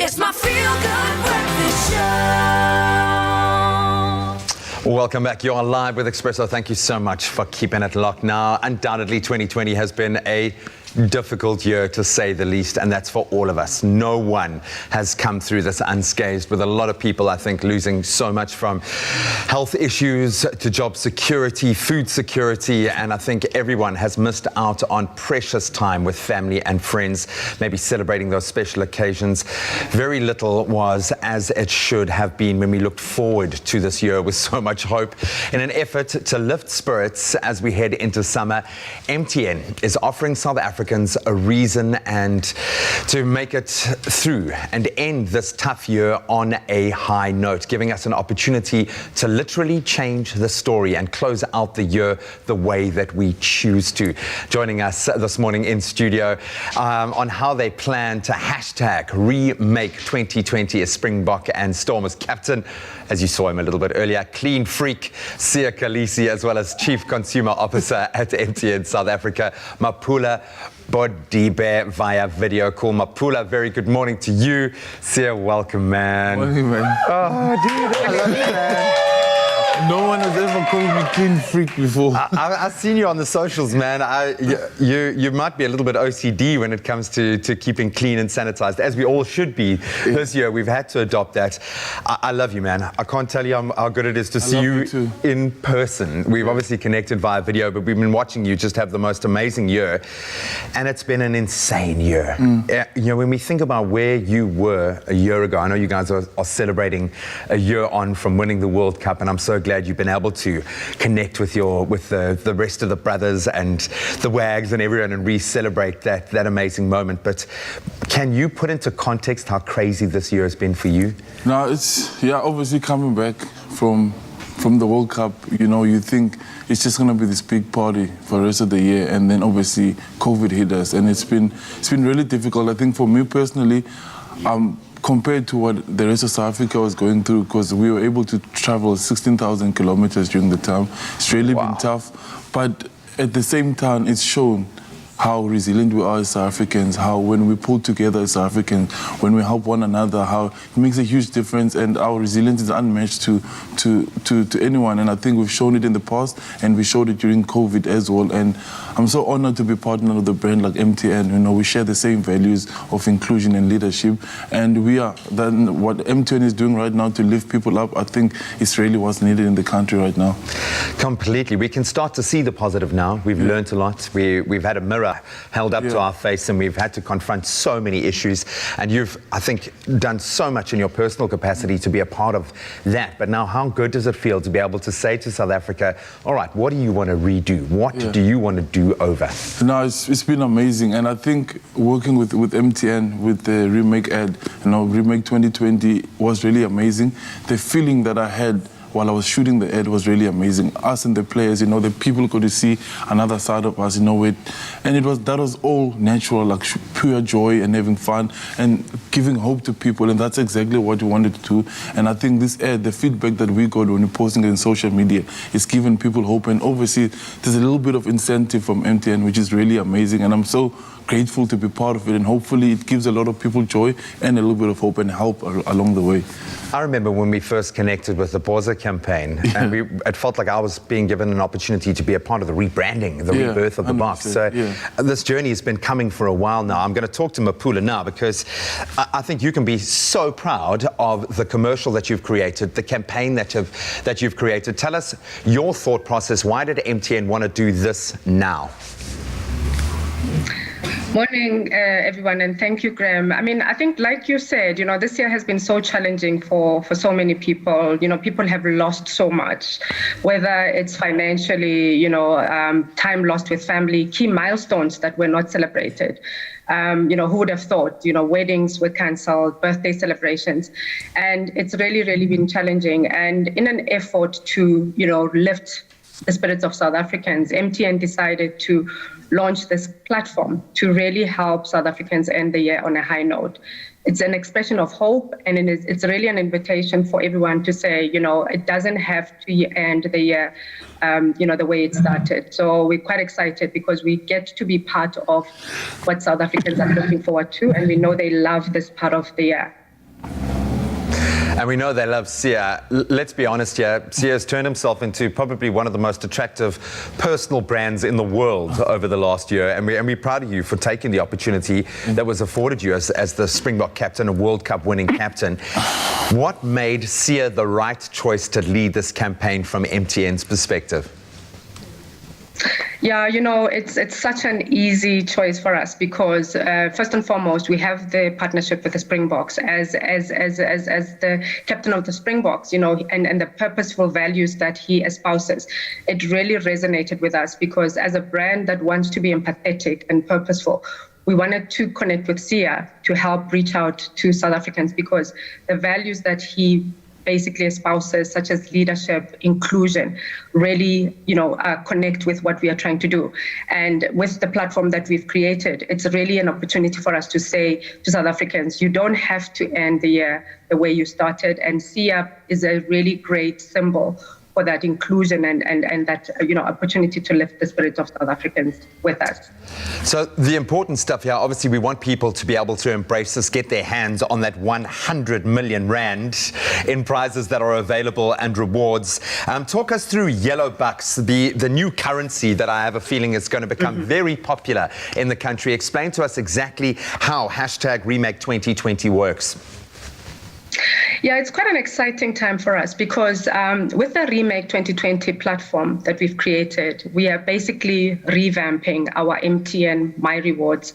It's my feel-good breakfast show. Welcome back. You're live with Expresso. Thank you so much for keeping it locked. Now, undoubtedly, 2020 has been a difficult year, to say the least, and that's for all of us. No one has come through this unscathed, with a lot of people, I think, losing so much from health issues to job security, food security, and I think everyone has missed out on precious time with family and friends, maybe celebrating those special occasions. Very little was as it should have been when we looked forward to this year with so much hope. In an effort to lift spirits as we head into summer, MTN is offering South Africans a reason and to make it through and end this tough year on a high note, giving us an opportunity to literally change the story and close out the year the way that we choose to. Joining us this morning in studio on how they plan to hashtag Remake 2020 is Springbok and Stormers captain, as you saw him a little bit earlier, clean freak Sia Kalisi, as well as Chief Consumer Officer at MTN South Africa, Mapula Bodibe, via video call. Mapula, very good morning to you. Sia, welcome, man. Morning, man. Oh, dude, I love you, man. No one has ever called me clean freak before. I've seen you on the socials, man. You might be a little bit OCD when it comes to keeping clean and sanitized, as we all should be this year. We've had to adopt that. I love you, man. I can't tell you how good it is to see you in person. We've obviously connected via video, but we've been watching you just have the most amazing year. And it's been an insane year. You know, when we think about where you were a year ago, I know you guys are celebrating a year on from winning the World Cup, and I'm so glad you've been able to connect with the rest of the brothers and the WAGs and everyone and re-celebrate that amazing moment. But can you put into context how crazy this year has been for you? Now, it's, obviously coming back from the World Cup, you know, you think it's just going to be this big party for the rest of the year, and then obviously COVID hit us, and it's been really difficult. I think for me personally, compared to what the rest of South Africa was going through, because we were able to travel 16,000 kilometers during the time. It's really been tough, but at the same time, it's shown how resilient we are as South Africans, how when we pull together as South Africans, when we help one another, how it makes a huge difference, and our resilience is unmatched to anyone. And I think we've shown it in the past, and we showed it during COVID as well. And I'm so honored to be partner of the brand like MTN. You know, we share the same values of inclusion and leadership, and what MTN is doing right now to lift people up, I think it's really what's needed in the country right now. Completely. We can start to see the positive now. We've learned a lot. We've had a mirror held up to our face, and we've had to confront so many issues, and you've, I think, done so much in your personal capacity to be a part of that. But now, how good does it feel to be able to say to South Africa, all right, what do you want to redo? What do you want to do over? No, it's been amazing, and I think working with MTN with the Remake ad, you know, Remake 2020 was really amazing. The feeling that I had while I was shooting the ad was really amazing. Us and the players, you know, the people got to see another side of us, you know, and that was all natural, like pure joy and having fun and giving hope to people, and that's exactly what we wanted to do. And I think this ad, the feedback that we got when we're posting it in social media, is giving people hope, and obviously there's a little bit of incentive from MTN, which is really amazing, and I'm so grateful to be part of it, and hopefully it gives a lot of people joy and a little bit of hope and help along the way. I remember when we first connected with the Boza campaign, and it felt like I was being given an opportunity to be a part of the rebranding, the rebirth of the box. So this journey has been coming for a while now. I'm going to talk to Mapula now, because I think you can be so proud of the commercial that you've created, the campaign that you've created. Tell us your thought process. Why did MTN want to do this now? Morning, everyone, and thank you, Graham. I mean, I think, like you said, you know, this year has been so challenging for so many people. You know, people have lost so much, whether it's financially, you know, time lost with family, key milestones that were not celebrated. You know, who would have thought, you know, weddings were cancelled, birthday celebrations, and it's really, really been challenging. And in an effort to, you know, lift the spirits of South Africans, MTN decided to launch this platform to really help South Africans end the year on a high note. It's an expression of hope, and it's really an invitation for everyone to say, you know, it doesn't have to end the year, you know, the way it started. So we're quite excited because we get to be part of what South Africans are looking forward to, and we know they love this part of the year. And we know they love Sia. Let's be honest here, Sia has turned himself into probably one of the most attractive personal brands in the world over the last year. And we're proud of you for taking the opportunity that was afforded you as the Springbok captain, a World Cup winning captain. What made Sia the right choice to lead this campaign from MTN's perspective? Yeah, you know, it's such an easy choice for us because first and foremost, we have the partnership with the Springboks as the captain of the Springboks, you know, and the purposeful values that he espouses. It really resonated with us because as a brand that wants to be empathetic and purposeful, we wanted to connect with Sia to help reach out to South Africans because the values that he basically espouses, such as leadership, inclusion, really, you know, connect with what we are trying to do. And with the platform that we've created, it's really an opportunity for us to say to South Africans, you don't have to end the year the way you started. And Sia is a really great symbol for that inclusion and that, you know, opportunity to lift the spirits of South Africans with us. So the important stuff here, obviously we want people to be able to embrace this, get their hands on that 100 million rand in prizes that are available and rewards. Talk us through Yellow Bucks, the new currency that I have a feeling is going to become very popular in the country. Explain to us exactly how #Remake 2020 works. Yeah, it's quite an exciting time for us because with the Remake 2020 platform that we've created, we are basically revamping our MTN My Rewards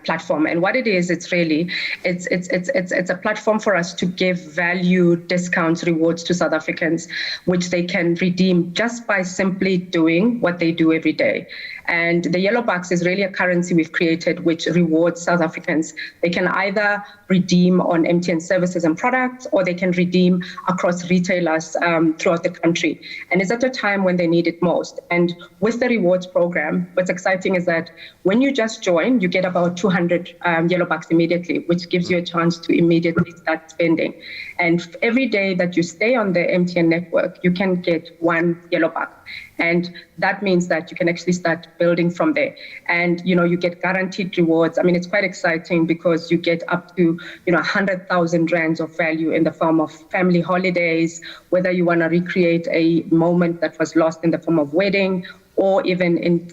platform. And what it is, it's a platform for us to give value, discounts, rewards to South Africans, which they can redeem just by simply doing what they do every day. And the Yellow Bucks is really a currency we've created which rewards South Africans. They can either redeem on MTN services and products, or they can redeem across retailers throughout the country. And it's at a time when they need it most. And with the rewards program, what's exciting is that when you just join, you get about 200 Yellow Bucks immediately, which gives you a chance to immediately start spending. And every day that you stay on the MTN network, you can get 1 Yellow Buck. And that means that you can actually start building from there. And, you know, you get guaranteed rewards. I mean, it's quite exciting because you get up to, 100,000 rands of value in the form of family holidays, whether you want to recreate a moment that was lost in the form of wedding, or even in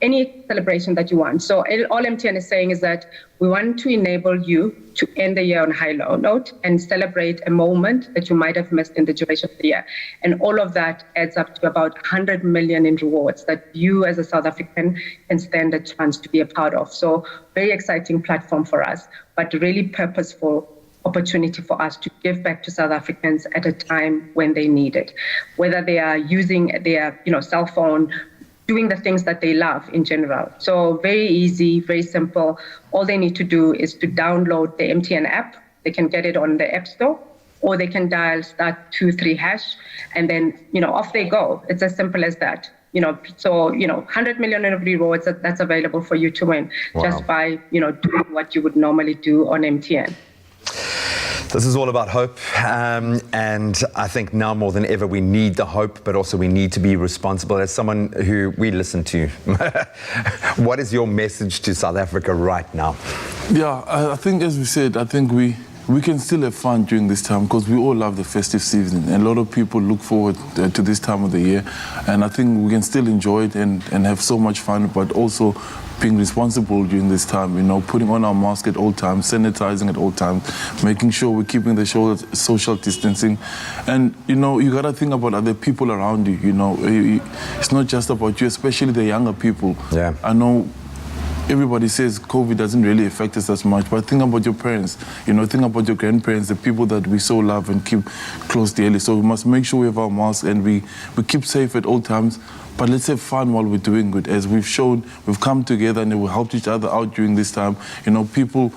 any celebration that you want. So all MTN is saying is that we want to enable you to end the year on a high note and celebrate a moment that you might have missed in the duration of the year. And all of that adds up to about 100 million in rewards that you as a South African can stand a chance to be a part of. So very exciting platform for us, but really purposeful opportunity for us to give back to South Africans at a time when they need it, whether they are using their cell phone, doing the things that they love in general. So very easy, very simple. All they need to do is to download the MTN app. They can get it on the App Store, or they can dial *23# and then, off they go. It's as simple as that. 100 million in rewards that's available for you to win. Wow. Just by, doing what you would normally do on MTN. This is all about hope, and I think now more than ever we need the hope, but also we need to be responsible. As someone who we listen to, what is your message to South Africa right now? Yeah, I think, as we said, I think we can still have fun during this time because we all love the festive season, and a lot of people look forward to this time of the year, and I think we can still enjoy it and have so much fun, but also being responsible during this time, putting on our mask at all times, sanitizing at all times, making sure we're keeping the social distancing. And, you got to think about other people around you, It's not just about you, especially the younger people. Yeah. I know everybody says COVID doesn't really affect us as much, but think about your parents, think about your grandparents, the people that we so love and keep close daily. So we must make sure we have our masks and we keep safe at all times. But let's have fun while we're doing good. As we've shown, we've come together and we helped each other out during this time. People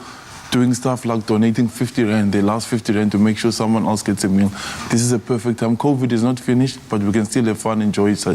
doing stuff like donating 50 rand, their last 50 rand to make sure someone else gets a meal. This is a perfect time. COVID is not finished, but we can still have fun, enjoy each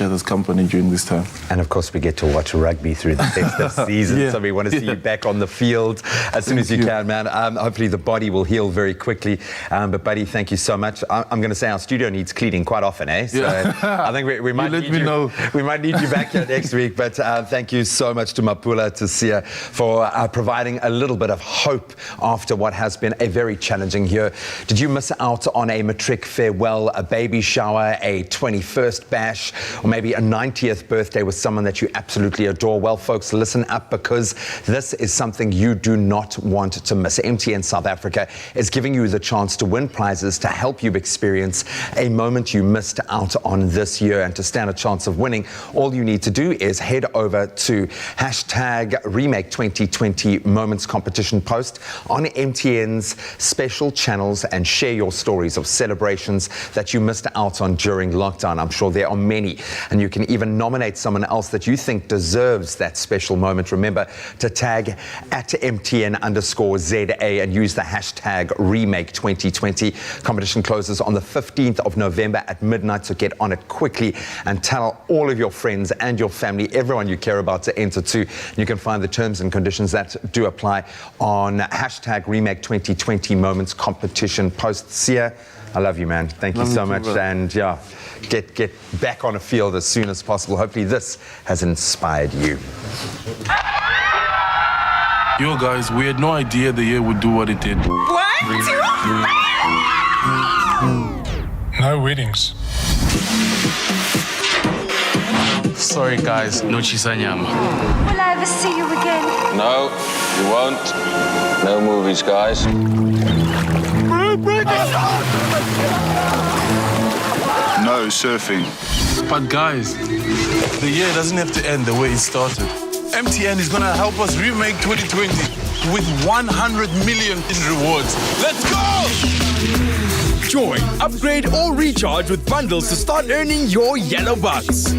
other's company during this time. And of course, we get to watch rugby through the festive season, Yeah. so we want to see you back on the field as soon as you can, man. Hopefully the body will heal very quickly. But buddy, thank you so much. I'm going to say our studio needs cleaning quite often, eh? So I think we might let need me you. know. We might need you back here next week. But thank you so much to Mapula, to Sia, for providing a little bit of hope hope after what has been a very challenging year. Did you miss out on a matric farewell, a baby shower, a 21st bash, or maybe a 90th birthday with someone that you absolutely adore? Well, folks, listen up, because this is something you do not want to miss. MTN South Africa is giving you the chance to win prizes to help you experience a moment you missed out on this year. And to stand a chance of winning, all you need to do is head over to #Remake 2020 Moments competition post on MTN's special channels and share your stories of celebrations that you missed out on during lockdown. I'm sure there are many, and you can even nominate someone else that you think deserves that special moment. Remember to tag @MTN_ZA and use the #Remake 2020. Competition closes on the 15th of November at midnight, so get on it quickly and tell all of your friends and your family, everyone you care about, to enter too. You can find the terms and conditions that do apply on #Remake 2020 Moments competition post. Sia, I love you, man. Thank you so much. And yeah, get back on a field as soon as possible. Hopefully this has inspired you. Yo, guys, we had no idea the year would do what it did. 1, 2, 3. No weddings. Sorry, guys, no chisanyama. Will I ever see you again? No, you won't. No movies, guys. No surfing. But guys, the year doesn't have to end the way it started. MTN is gonna help us remake 2020 with 100 million in rewards. Let's go! Join, upgrade or recharge with bundles to start earning your yellow bucks.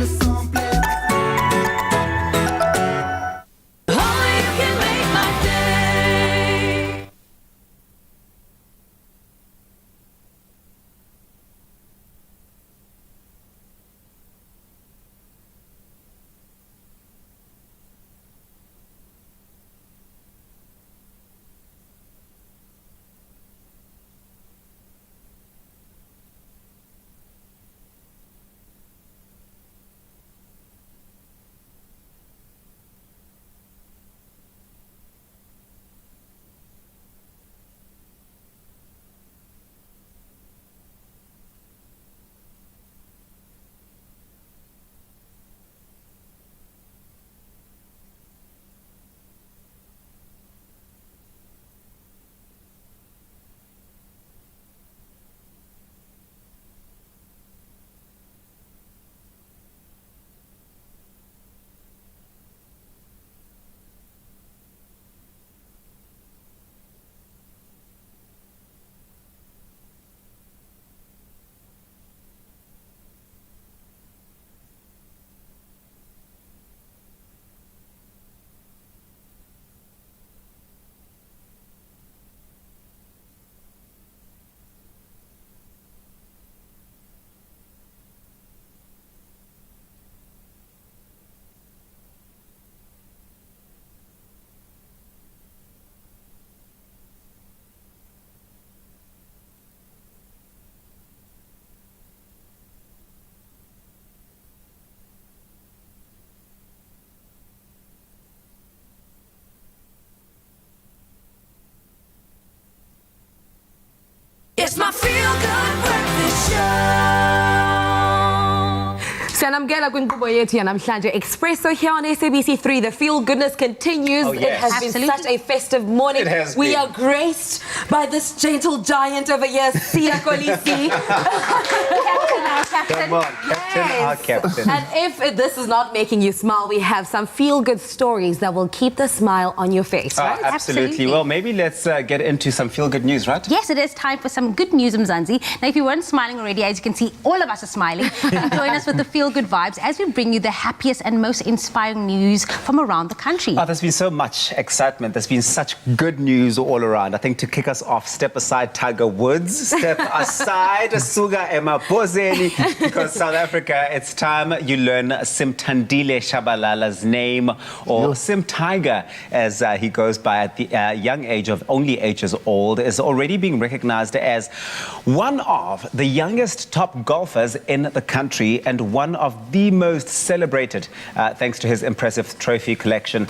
It's my feel-good breakfast show. Sanamgela kwinkqubo yethu yanamhlanje. Expresso here on SABC3. The feel goodness continues. Oh, yes. It has been such a festive morning. It has we been. are graced by this gentle giant over here, Sia Kolisi. Come on, Captain, our Captain. And if this is not making you smile, we have some feel-good stories that will keep the smile on your face, right? Absolutely. Well, maybe let's get into some feel-good news, right? Yes, it is time for some good news, Mzansi. Now, if you weren't smiling already, as you can see, all of us are smiling. Join us with the feel-good vibes as we bring you the happiest and most inspiring news from around the country. Oh, there's been so much excitement. There's been such good news all around. I think to kick us off, step aside Tiger Woods, step aside Suga Emapozeni. Because South Africa, it's time you learn Simthandile Shabalala's name, or Sim Tiger, as he goes by at the young age of only 8 years old, is already being recognized as one of the youngest top golfers in the country and one of the most celebrated, thanks to his impressive trophy collection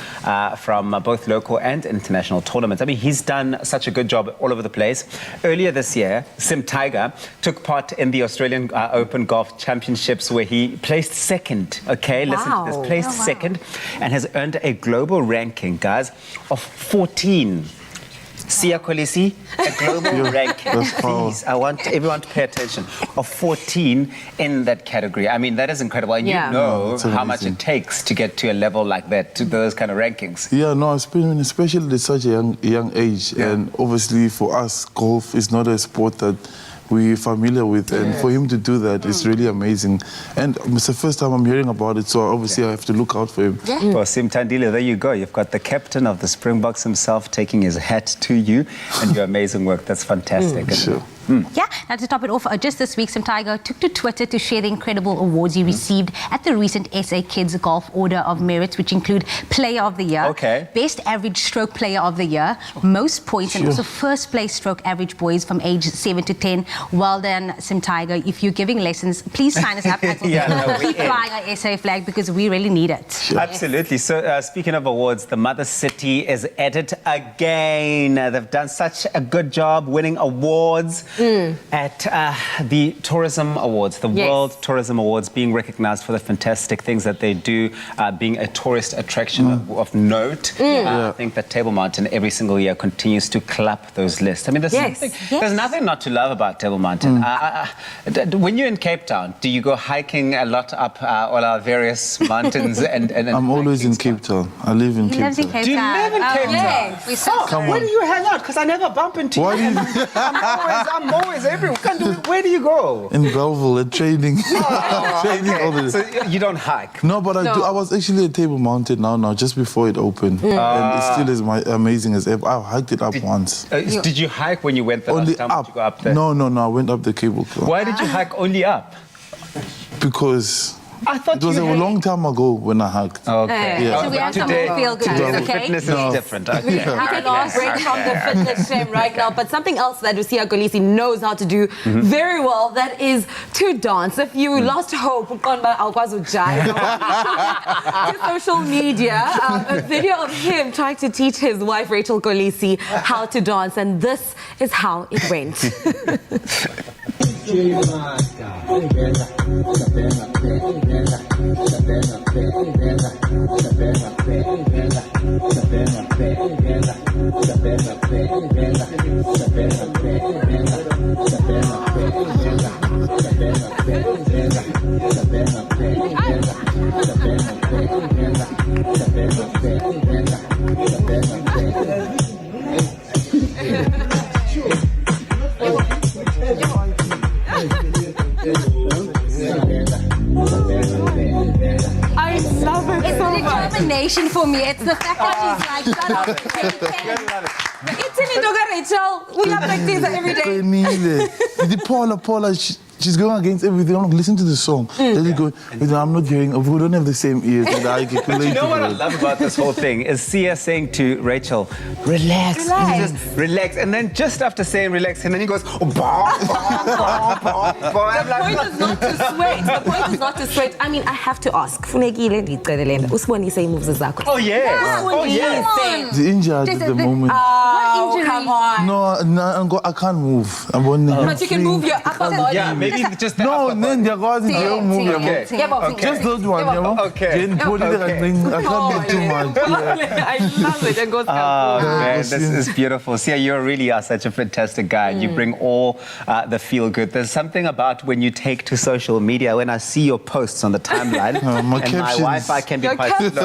from both local and international tournaments. I mean, he's done such a good job all over the place. Earlier this year, Sim Tiger took part in the Australian Open Golf Championships, where he placed second. Okay, listen to this, placed second, and has earned a global ranking, guys, of 14. Siya Kolisi, a global ranking. Please, I want everyone to pay attention. Of 14 in that category. I mean, that is incredible. And you know how much it takes to get to a level like that, to those kind of rankings. Yeah, no, especially at such a young age. And obviously for us, golf is not a sport that we're familiar with, and for him to do that is really amazing. And it's the first time I'm hearing about it, so obviously I have to look out for him. Well, Simthandile, there you go. You've got the captain of the Springboks himself taking his hat to you, and your amazing work. That's fantastic. Sure. Yeah, now to top it off, just this week, Sim Tiger took to Twitter to share the incredible awards he received at the recent SA Kids Golf Order of Merit, which include Player of the Year, Best Average Stroke Player of the Year, Most Points, and also First Place Stroke Average Boys from age 7 to 10. Well done, Sim Tiger. If you're giving lessons, please sign us up. Keep flying our SA flag, because we really need it. Absolutely. So, speaking of awards, the Mother City is at it again. They've done such a good job winning awards at the Tourism Awards, the World Tourism Awards, being recognized for the fantastic things that they do, being a tourist attraction of note. I think that Table Mountain every single year continues to clap those lists. I mean, there's nothing not to love about Table Mountain. When you're in Cape Town, do you go hiking a lot up all our various mountains? and I'm always in Cape Town. I live in Cape Town. Do you live in Cape Town? Where do you hang out? Because I never bump into you. I'm always everywhere. Where do you go? In Belleville, at training. Training all the day. So you don't hike? No, but I do. I was actually at Table Mountain now, just before it opened. And it still is amazing as ever. I hiked it up once. Did you hike when you went the last time? Did you go up there? No, I went up the cable car. Why did you hike only up? Because I thought it was a long time ago when I hiked. Okay. Yeah. So we have some feel good, Today's okay? fitness is different. Okay. We cannot break from the fitness gym right now, but something else that Siya Kolisi knows how to do very well, that is to dance. If you lost hope to social media, a video of him trying to teach his wife Rachel Kolisi how to dance, and this is how it went. I love it. It's the determination for me. It's the fact that she's like, shut up. Rachel, we have practice every day. Paula, she's going against everything. I'm like, listen to the song. I'm not hearing. We don't have the same ears. But you know what I love about this whole thing is Siya saying to Rachel, relax. Just relax. And then just after saying relax, and then he goes, oh, The point is not to sweat. The point is not to sweat. I mean, I have to ask. Oh, yes. Oh, yes. The injured at the moment. Oh, come on. No, I can't move. But you can move your upper body. Yeah, maybe just the No, then they're going to move your Okay. Just those one, you know? Okay. I can't do too much. I love it. And goes man, this is beautiful. Siya, you really are such a fantastic guy. You bring all the feel good. There's something about when you take to social media, when I see your posts on the timeline, and my Wi-Fi can be quite slow.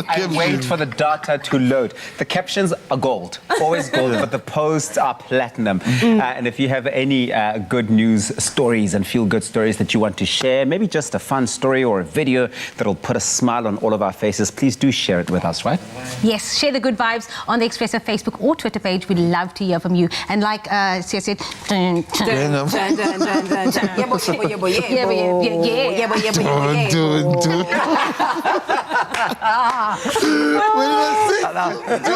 I wait for the data to load. The captions are gold, always gold, but the posts are platinum. And if you have any good news stories and feel-good stories that you want to share, maybe just a fun story or a video that'll put a smile on all of our faces, please do share it with us, right? Yes, share the good vibes on the Expresso Facebook or Twitter page. We'd love to hear from you. And like Siya said, And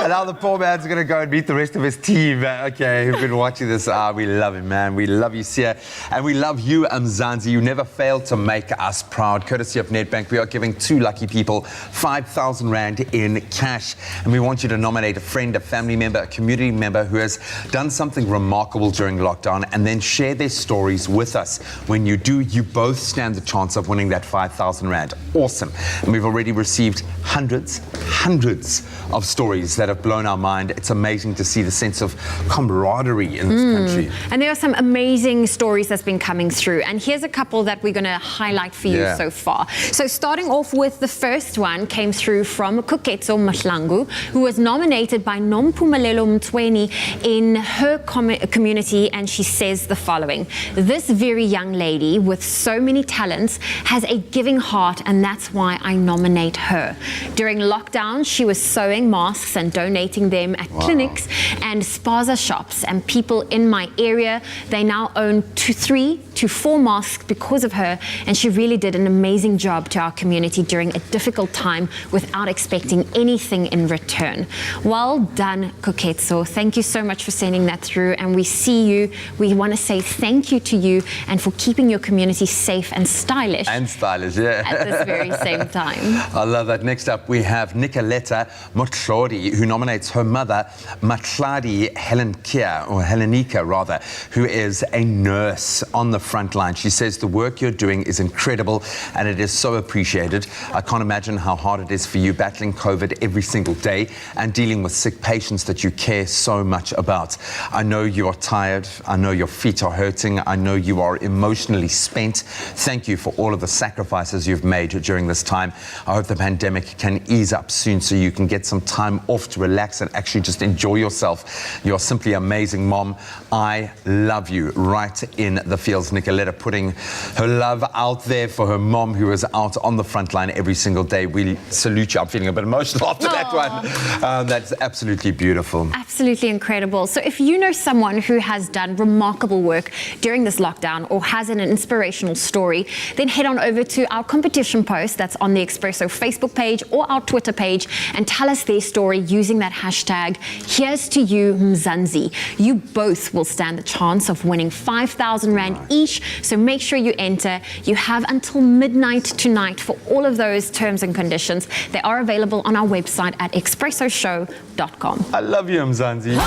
now the poor man's going to go and meet the rest of his team. Okay, who've been watching this. We love him, man. We love you, Sia. And we love you, Mzansi. You never fail to make us proud. Courtesy of Nedbank, we are giving 2 lucky people 5,000 Rand in cash. And we want you to nominate a friend, a family member, a community member who has done something remarkable during lockdown and then share their stories with us. When you do, you both stand the chance of winning that 5,000 Rand. Awesome. And we've already received hundreds of stories that have blown our mind. It's amazing to see the sense of camaraderie in this country. And there are some amazing stories that's been coming through. And here's a couple that we're going to highlight for you so far. So starting off with the first one came through from Kuketso Mahlangu, who was nominated by Nompumelelo Mtweni in her community, and she says the following: "This very young lady with so many talents has a giving heart, and that's why I nominate her. During lockdown, she was sewing masks and donating them at clinics and spaza shops, and people in my area, they now own 3 to 4 masks because of her, and she really did an amazing job to our community during a difficult time without expecting anything in return." Well done, Kuketso. Thank you so much for sending that through, and we see you. We want to say thank you to you and for keeping your community safe and stylish. And stylish, yeah. At this very same time. I love that. Next up, we have Nicoletta Motlodi, who nominates her mother, Matladi Helenika, rather, who is a nurse on the front line. She says the work you're doing is incredible and it is so appreciated. I can't imagine how hard it is for you battling COVID every single day and dealing with sick patients that you care so much about. I know you are tired. I know your feet are hurting. I know you are emotionally spent. Thank you for all of the sacrifices you've made during this time. I hope the pandemic can ease up soon so you can get some time off to relax and actually just enjoy yourself. You're simply amazing, Mom. I love you. Right in the fields. Nicoletta putting her love out there for her mom, who is out on the front line every single day. We salute you. I'm feeling a bit emotional after that one. That's absolutely beautiful. Absolutely incredible. So if you know someone who has done remarkable work during this lockdown or has an inspirational story, then head on over to our competition post that's on the Expresso Facebook page or our Twitter page and tell us their story using that hashtag, Here's to You Mzansi. You both will stand the chance of winning 5,000 Rand each, so make sure you enter. You have until midnight tonight for all of those terms and conditions. They are available on our website at expressoshow.com. I love you, Mzansi.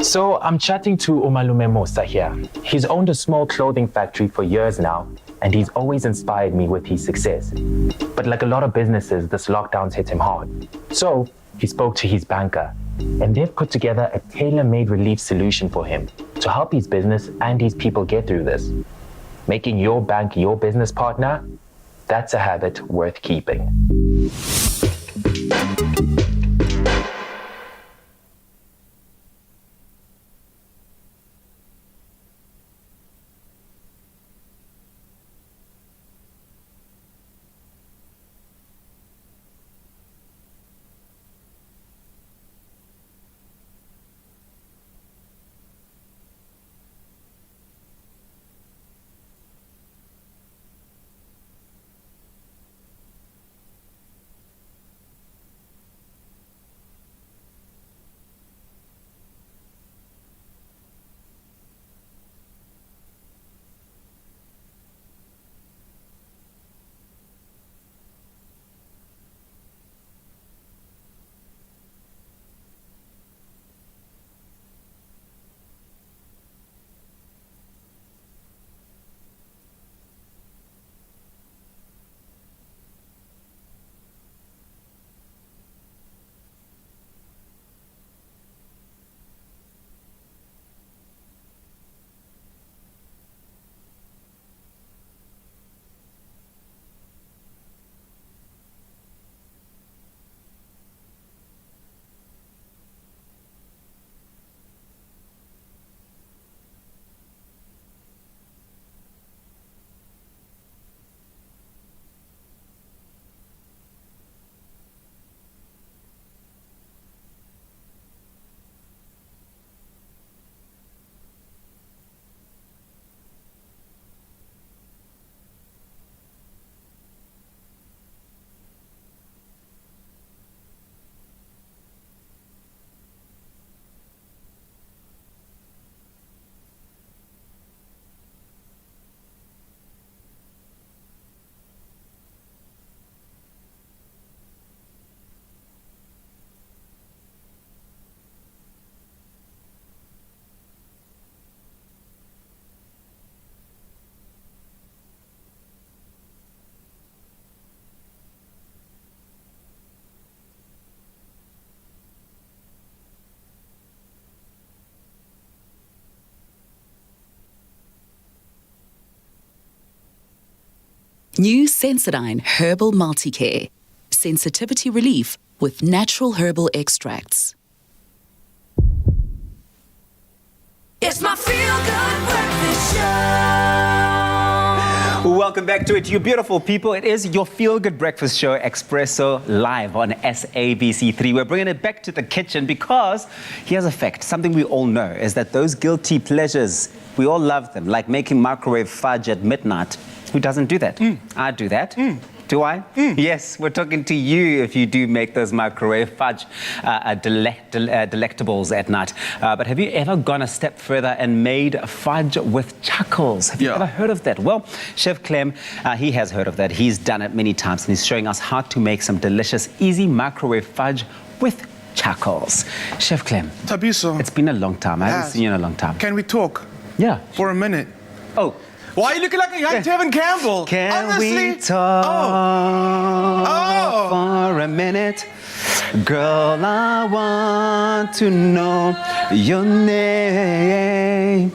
So I'm chatting to Umalume Musa here. He's owned a small clothing factory for years now, and he's always inspired me with his success. But like a lot of businesses, this lockdown's hit him hard. So he spoke to his banker, and they've put together a tailor-made relief solution for him to help his business and his people get through this. Making your bank your business partner, that's a habit worth keeping. New Sensodyne Herbal Multicare. Sensitivity relief with natural herbal extracts. It's my feel-good breakfast show. Welcome back to it, you beautiful people. It is your feel-good breakfast show, Expresso, live on SABC3. We're bringing it back to the kitchen because here's a fact. Something we all know is that those guilty pleasures, we all love them, like making microwave fudge at midnight. Who doesn't do that? I do that. Do I? Yes, we're talking to you if you do make those microwave fudge delectables at night. But have you ever gone a step further and made fudge with chuckles? Have you ever heard of that? Well, Chef Clem, he has heard of that. He's done it many times and he's showing us how to make some delicious, easy microwave fudge with chuckles. Chef Clem. Tabiso. It's been a long time. I haven't seen you in a long time. Can we talk? Yeah. For a minute. Oh. Why are you looking like a young Tevin Campbell? Can we talk for a minute? Girl, I want to know your name.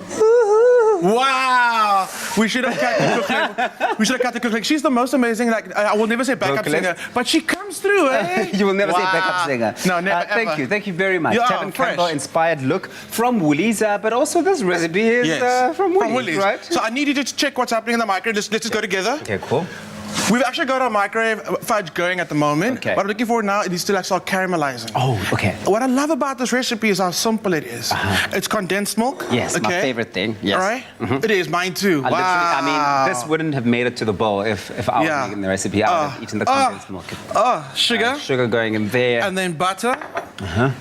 Wow! We should have cut the cook. We should have cut the cook. She's the most amazing, like, I will never say backup singer, but she comes through, eh? You will never say backup singer. No, never, ever. Thank you very much. Yeah, Tevin Campbell inspired look from Woolies, but also this recipe is from Woolies, right? So I need you to check what's happening in the microwave. Let's just go together. Okay, cool. We've actually got our microwave fudge going at the moment. Okay. What I'm looking for now, it needs to like start caramelizing. Oh, okay. What I love about this recipe is how simple it is. It's condensed milk. Yes, my favorite thing. Yes. All right? It is, mine too. I mean, this wouldn't have made it to the bowl if I was making the recipe. I would have eaten the condensed milk. Sugar. Sugar going in there. And then butter.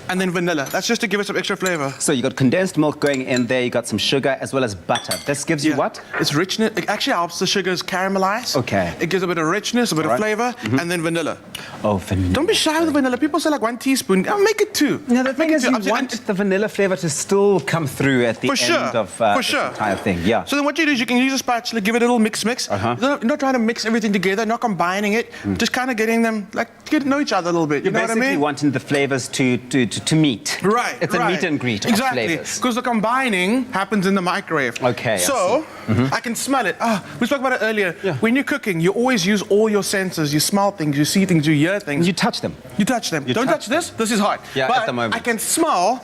And then vanilla. That's just to give it some extra flavor. So you got condensed milk going in there. You got some sugar as well as butter. This gives you what? It's richness. It actually helps the sugars caramelize. Okay. It gives a bit of richness, a bit of flavor, and then vanilla. Oh, vanilla. Don't be shy with the vanilla. People say like 1 teaspoon. I'll make it 2. No, the thing is, you want the vanilla flavor to still come through at the end of this entire thing. Yeah. So then what you do is you can use a spatula, give it a little mix. You're not trying to mix everything together, not combining it, just kind of getting them, like, get to know each other a little bit. You know what I mean? You're basically wanting the flavors to meet. Right. It's a meet and greet of flavors. Because the combining happens in the microwave. Okay. So I can smell it. We spoke about it earlier. When you're cooking, you always use all your senses. You smell things, you see things, you hear things. You touch them. You touch them. Don't touch this. This is hot. Yeah, but at the moment. I can smell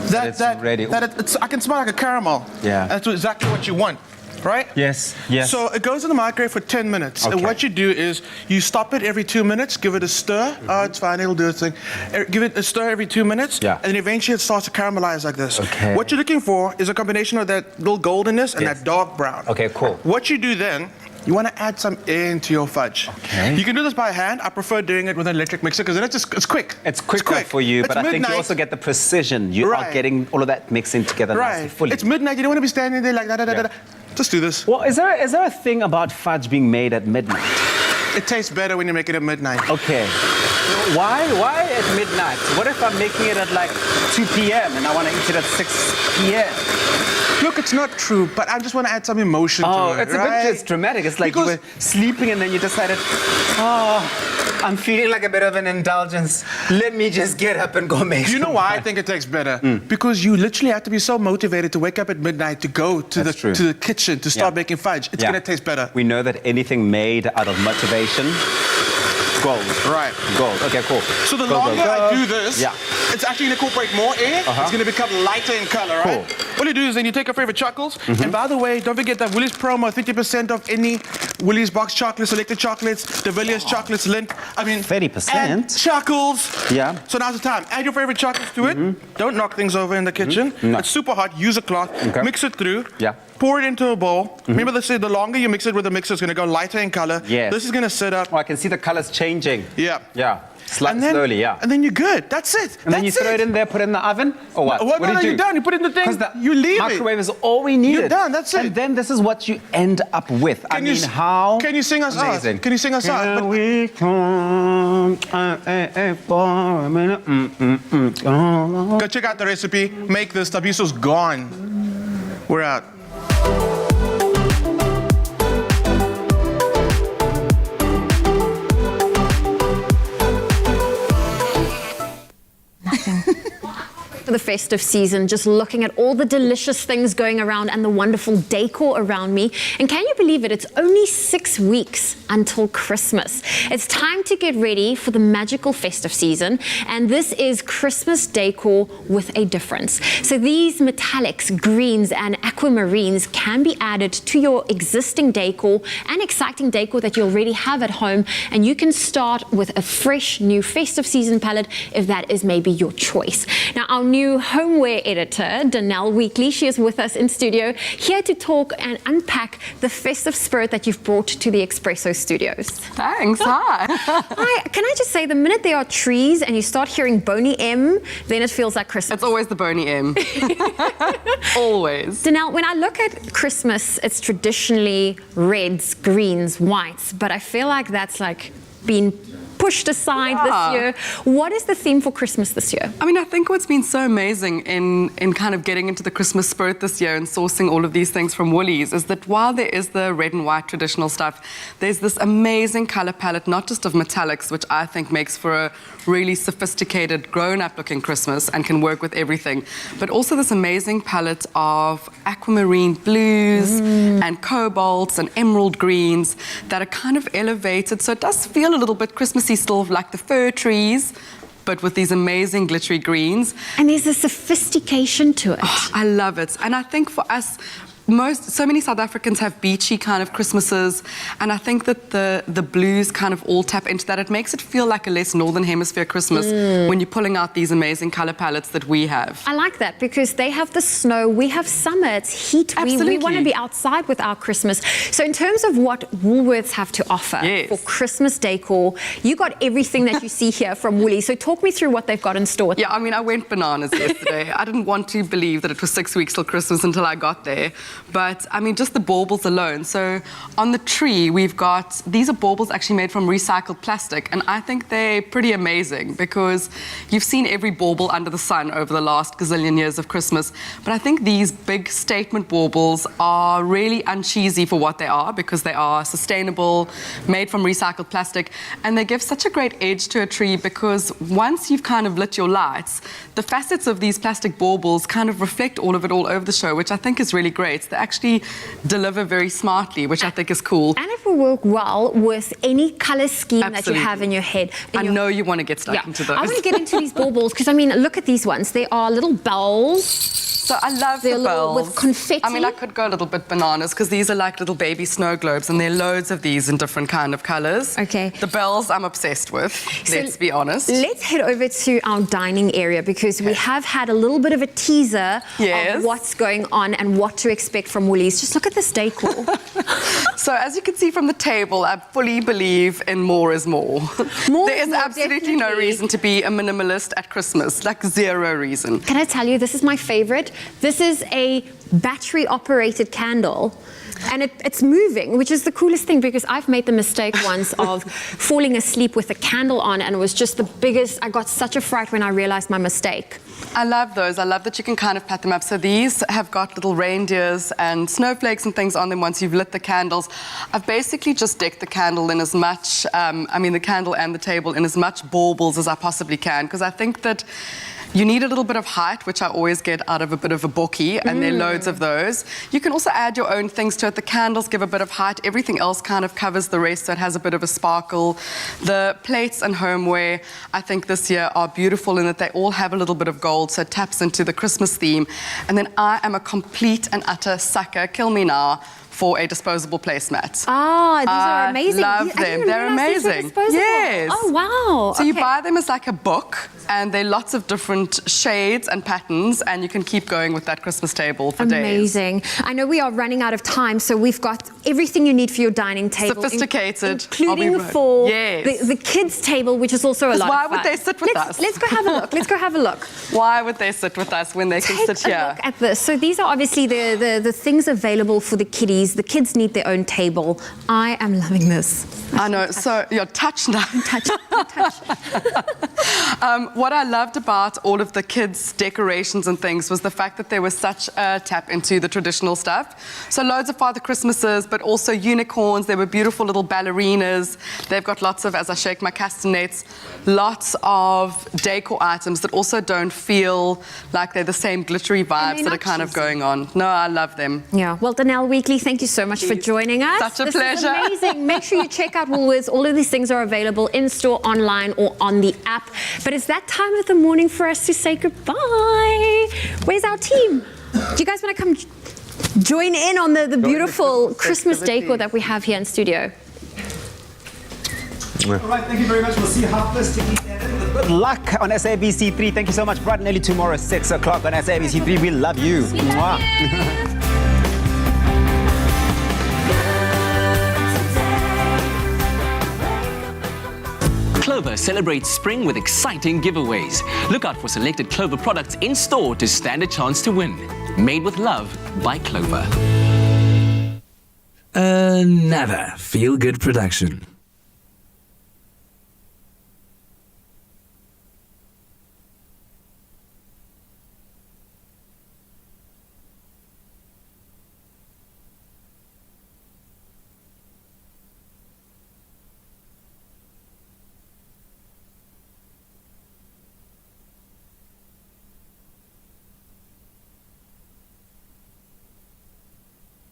that I can smell like a caramel. Yeah. That's exactly what you want. Right? Yes, yes. So it goes in the microwave for 10 minutes. Okay. And what you do is you stop it every 2 minutes, give it a stir. Oh, it's fine, it'll do its thing. Give it a stir every 2 minutes. Yeah. And then eventually it starts to caramelize like this. Okay. What you're looking for is a combination of that little goldenness and that dark brown. Okay, cool. What you do then, you want to add some air into your fudge. Okay. You can do this by hand. I prefer doing it with an electric mixer because then it's quick. It's quicker for you, but I think you also get the precision. You are getting all of that mixing together nicely, fully. It's midnight. You don't want to be standing there like that. Just do this. Well, is there a thing about fudge being made at midnight? It tastes better when you make it at midnight. Okay. Why at midnight? What if I'm making it at like 2 p.m. and I want to eat it at 6 p.m.? Look, it's not true, but I just want to add some emotion to it. Oh, it's a bit just dramatic. It's like you were sleeping and then you decided, I'm feeling like a bit of an indulgence. Let me just get up and go make You know why I think it tastes better? Because you literally have to be so motivated to wake up at midnight to go to the kitchen to start making fudge. It's going to taste better. We know that anything made out of motivation, gold. Right. Gold. Okay, cool. So the longer I do this, yeah. it's actually going to incorporate more air. It's going to become lighter in color, right? What you do is then you take your favorite chuckles. And by the way, don't forget that Woolies promo, 50% off any Woolies box chocolates, selected chocolates, De Villiers chocolates, Lindt. I mean, 30%. Add chuckles. Yeah. So now's the time. Add your favorite chocolates to it. Don't knock things over in the kitchen. No. It's super hot. Use a cloth. Mix it through. Yeah. Pour it into a bowl. Remember they say the longer you mix it with the mixer, it's going to go lighter in color. Yes. This is going to sit up. Oh, I can see the colors changing. Yeah. Yeah. Slowly, yeah. And then you're good. That's it. And then you throw it in there, put it in the oven, or what? What do you do? You're done. You put it in the thing. You leave microwave is all we needed. You're done. That's it. And then this is what you end up with. Can you sing us amazing. out? Can you sing us out? Can we come for a minute? Go check out the recipe. Make this. Tabiso's gone. We're out. for the festive season, just looking at all the delicious things going around and the wonderful decor around me. And can you believe it? It's only 6 weeks until Christmas. It's time to get ready for the magical festive season. And this is Christmas decor with a difference. So these metallics, greens and aquamarines can be added to your existing decor and exciting decor that you already have at home. And you can start with a fresh new festive season palette if that is maybe your choice. Now, our new homeware editor, Danelle Weekly, she is with us in studio, here to talk and unpack the festive spirit that you've brought to the Expresso studios. Thanks, hi. Hi, can I just say, the minute there are trees and you start hearing Boney M, then it feels like Christmas. It's always the Boney M. Always. Danelle, when I look at Christmas, it's traditionally reds, greens, whites, but I feel like that's like been pushed aside this year. What is the theme for Christmas this year? I mean, I think what's been so amazing in kind of getting into the Christmas spirit this year and sourcing all of these things from Woolies is that while there is the red and white traditional stuff, there's this amazing color palette, not just of metallics, which I think makes for a really sophisticated, grown-up looking Christmas and can work with everything, but also this amazing palette of aquamarine blues and cobalts and emerald greens that are kind of elevated. So it does feel a little bit Christmassy, still like the fir trees, but with these amazing glittery greens. And there's a sophistication to it. Oh, I love it. And I think for us, so many South Africans have beachy kind of Christmases, and I think that the blues kind of all tap into that. It makes it feel like a less Northern Hemisphere Christmas when you're pulling out these amazing color palettes that we have. I like that because they have the snow, we have summer, it's heat. We want to be outside with our Christmas. So in terms of what Woolworths have to offer for Christmas decor, you got everything that you see here from Woolies. So talk me through what they've got in store. Yeah, I mean, I went bananas yesterday. I didn't want to believe that it was 6 weeks till Christmas until I got there. But I mean, just the baubles alone. So on the tree, we've got, these are baubles actually made from recycled plastic. And I think they're pretty amazing because you've seen every bauble under the sun over the last gazillion years of Christmas. But I think these big statement baubles are really uncheesy for what they are because they are sustainable, made from recycled plastic. And they give such a great edge to a tree because once you've kind of lit your lights, the facets of these plastic baubles kind of reflect all of it all over the show, which I think is really great. They actually deliver very smartly, which I think is cool. And it will work well with any color scheme that you have in your head. I know you want to get stuck into those. I want to get into these baubles because, I mean, look at these ones. They are little bells. So I love the bells. With confetti. I mean, I could go a little bit bananas because these are like little baby snow globes and there are loads of these in different kind of colors. Okay. The bells I'm obsessed with, let's be honest. Let's head over to our dining area because we have had a little bit of a teaser of what's going on and what to expect from Woolies. Just look at this decor. So as you can see from the table, I fully believe in more is more. There is absolutely no reason to be a minimalist at Christmas, like zero reason. Can I tell you, this is my favorite. This is a battery-operated candle. And it's moving, which is the coolest thing because I've made the mistake once of falling asleep with a candle on and it was just the biggest, I got such a fright when I realized my mistake. I love those. I love that you can kind of pat them up. So these have got little reindeers and snowflakes and things on them once you've lit the candles. I've basically just decked the candle in as much, the candle and the table in as much baubles as I possibly can because I think that you need a little bit of height, which I always get out of a bit of a bookie, and there are loads of those. You can also add your own things to it. The candles give a bit of height. Everything else kind of covers the rest, so it has a bit of a sparkle. The plates and homeware, I think this year are beautiful in that they all have a little bit of gold, so it taps into the Christmas theme. And then I am a complete and utter sucker, kill me now, for a disposable placemat. Ah, these are amazing. I love them. They're amazing. Yes. Oh, wow. So you buy them as like a book, and they're lots of different shades and patterns, and you can keep going with that Christmas table for days. Amazing. I know we are running out of time, so we've got everything you need for your dining table. Sophisticated. Including for the kids' table, which is also a lot of fun. Why would they sit with us? Let's go have a look. Let's go have a look. Why would they sit with us when they can sit here? Take a look at this. So these are obviously the things available for the kiddies. festivities. The kids need their own table. I am loving this. I know. So you're touched now. Touch. What I loved about all of the kids' decorations and things was the fact that there was such a tap into the traditional stuff. So loads of Father Christmases, but also unicorns. There were beautiful little ballerinas. They've got lots of, as I shake my castanets, lots of decor items that also don't feel like they're the same glittery vibes that are kind of going on. No, I love them. Yeah. Well, Danelle Weekly, thank you so much for joining us. Such a pleasure. This is amazing. Make sure you check out Woolworths. All of these things are available in-store, online, or on the app. But it's that time of the morning for us to say goodbye. Where's our team? Do you guys want to come join in on the beautiful Christmas decor that we have here in studio? All right, thank you very much. We'll see you half past 2. Good luck on SABC3. Thank you so much. Bright and early tomorrow, 6 o'clock on SABC3. We love you. Mwah. Clover celebrates spring with exciting giveaways. Look out for selected Clover products in store to stand a chance to win. Made with love by Clover. Another feel-good production.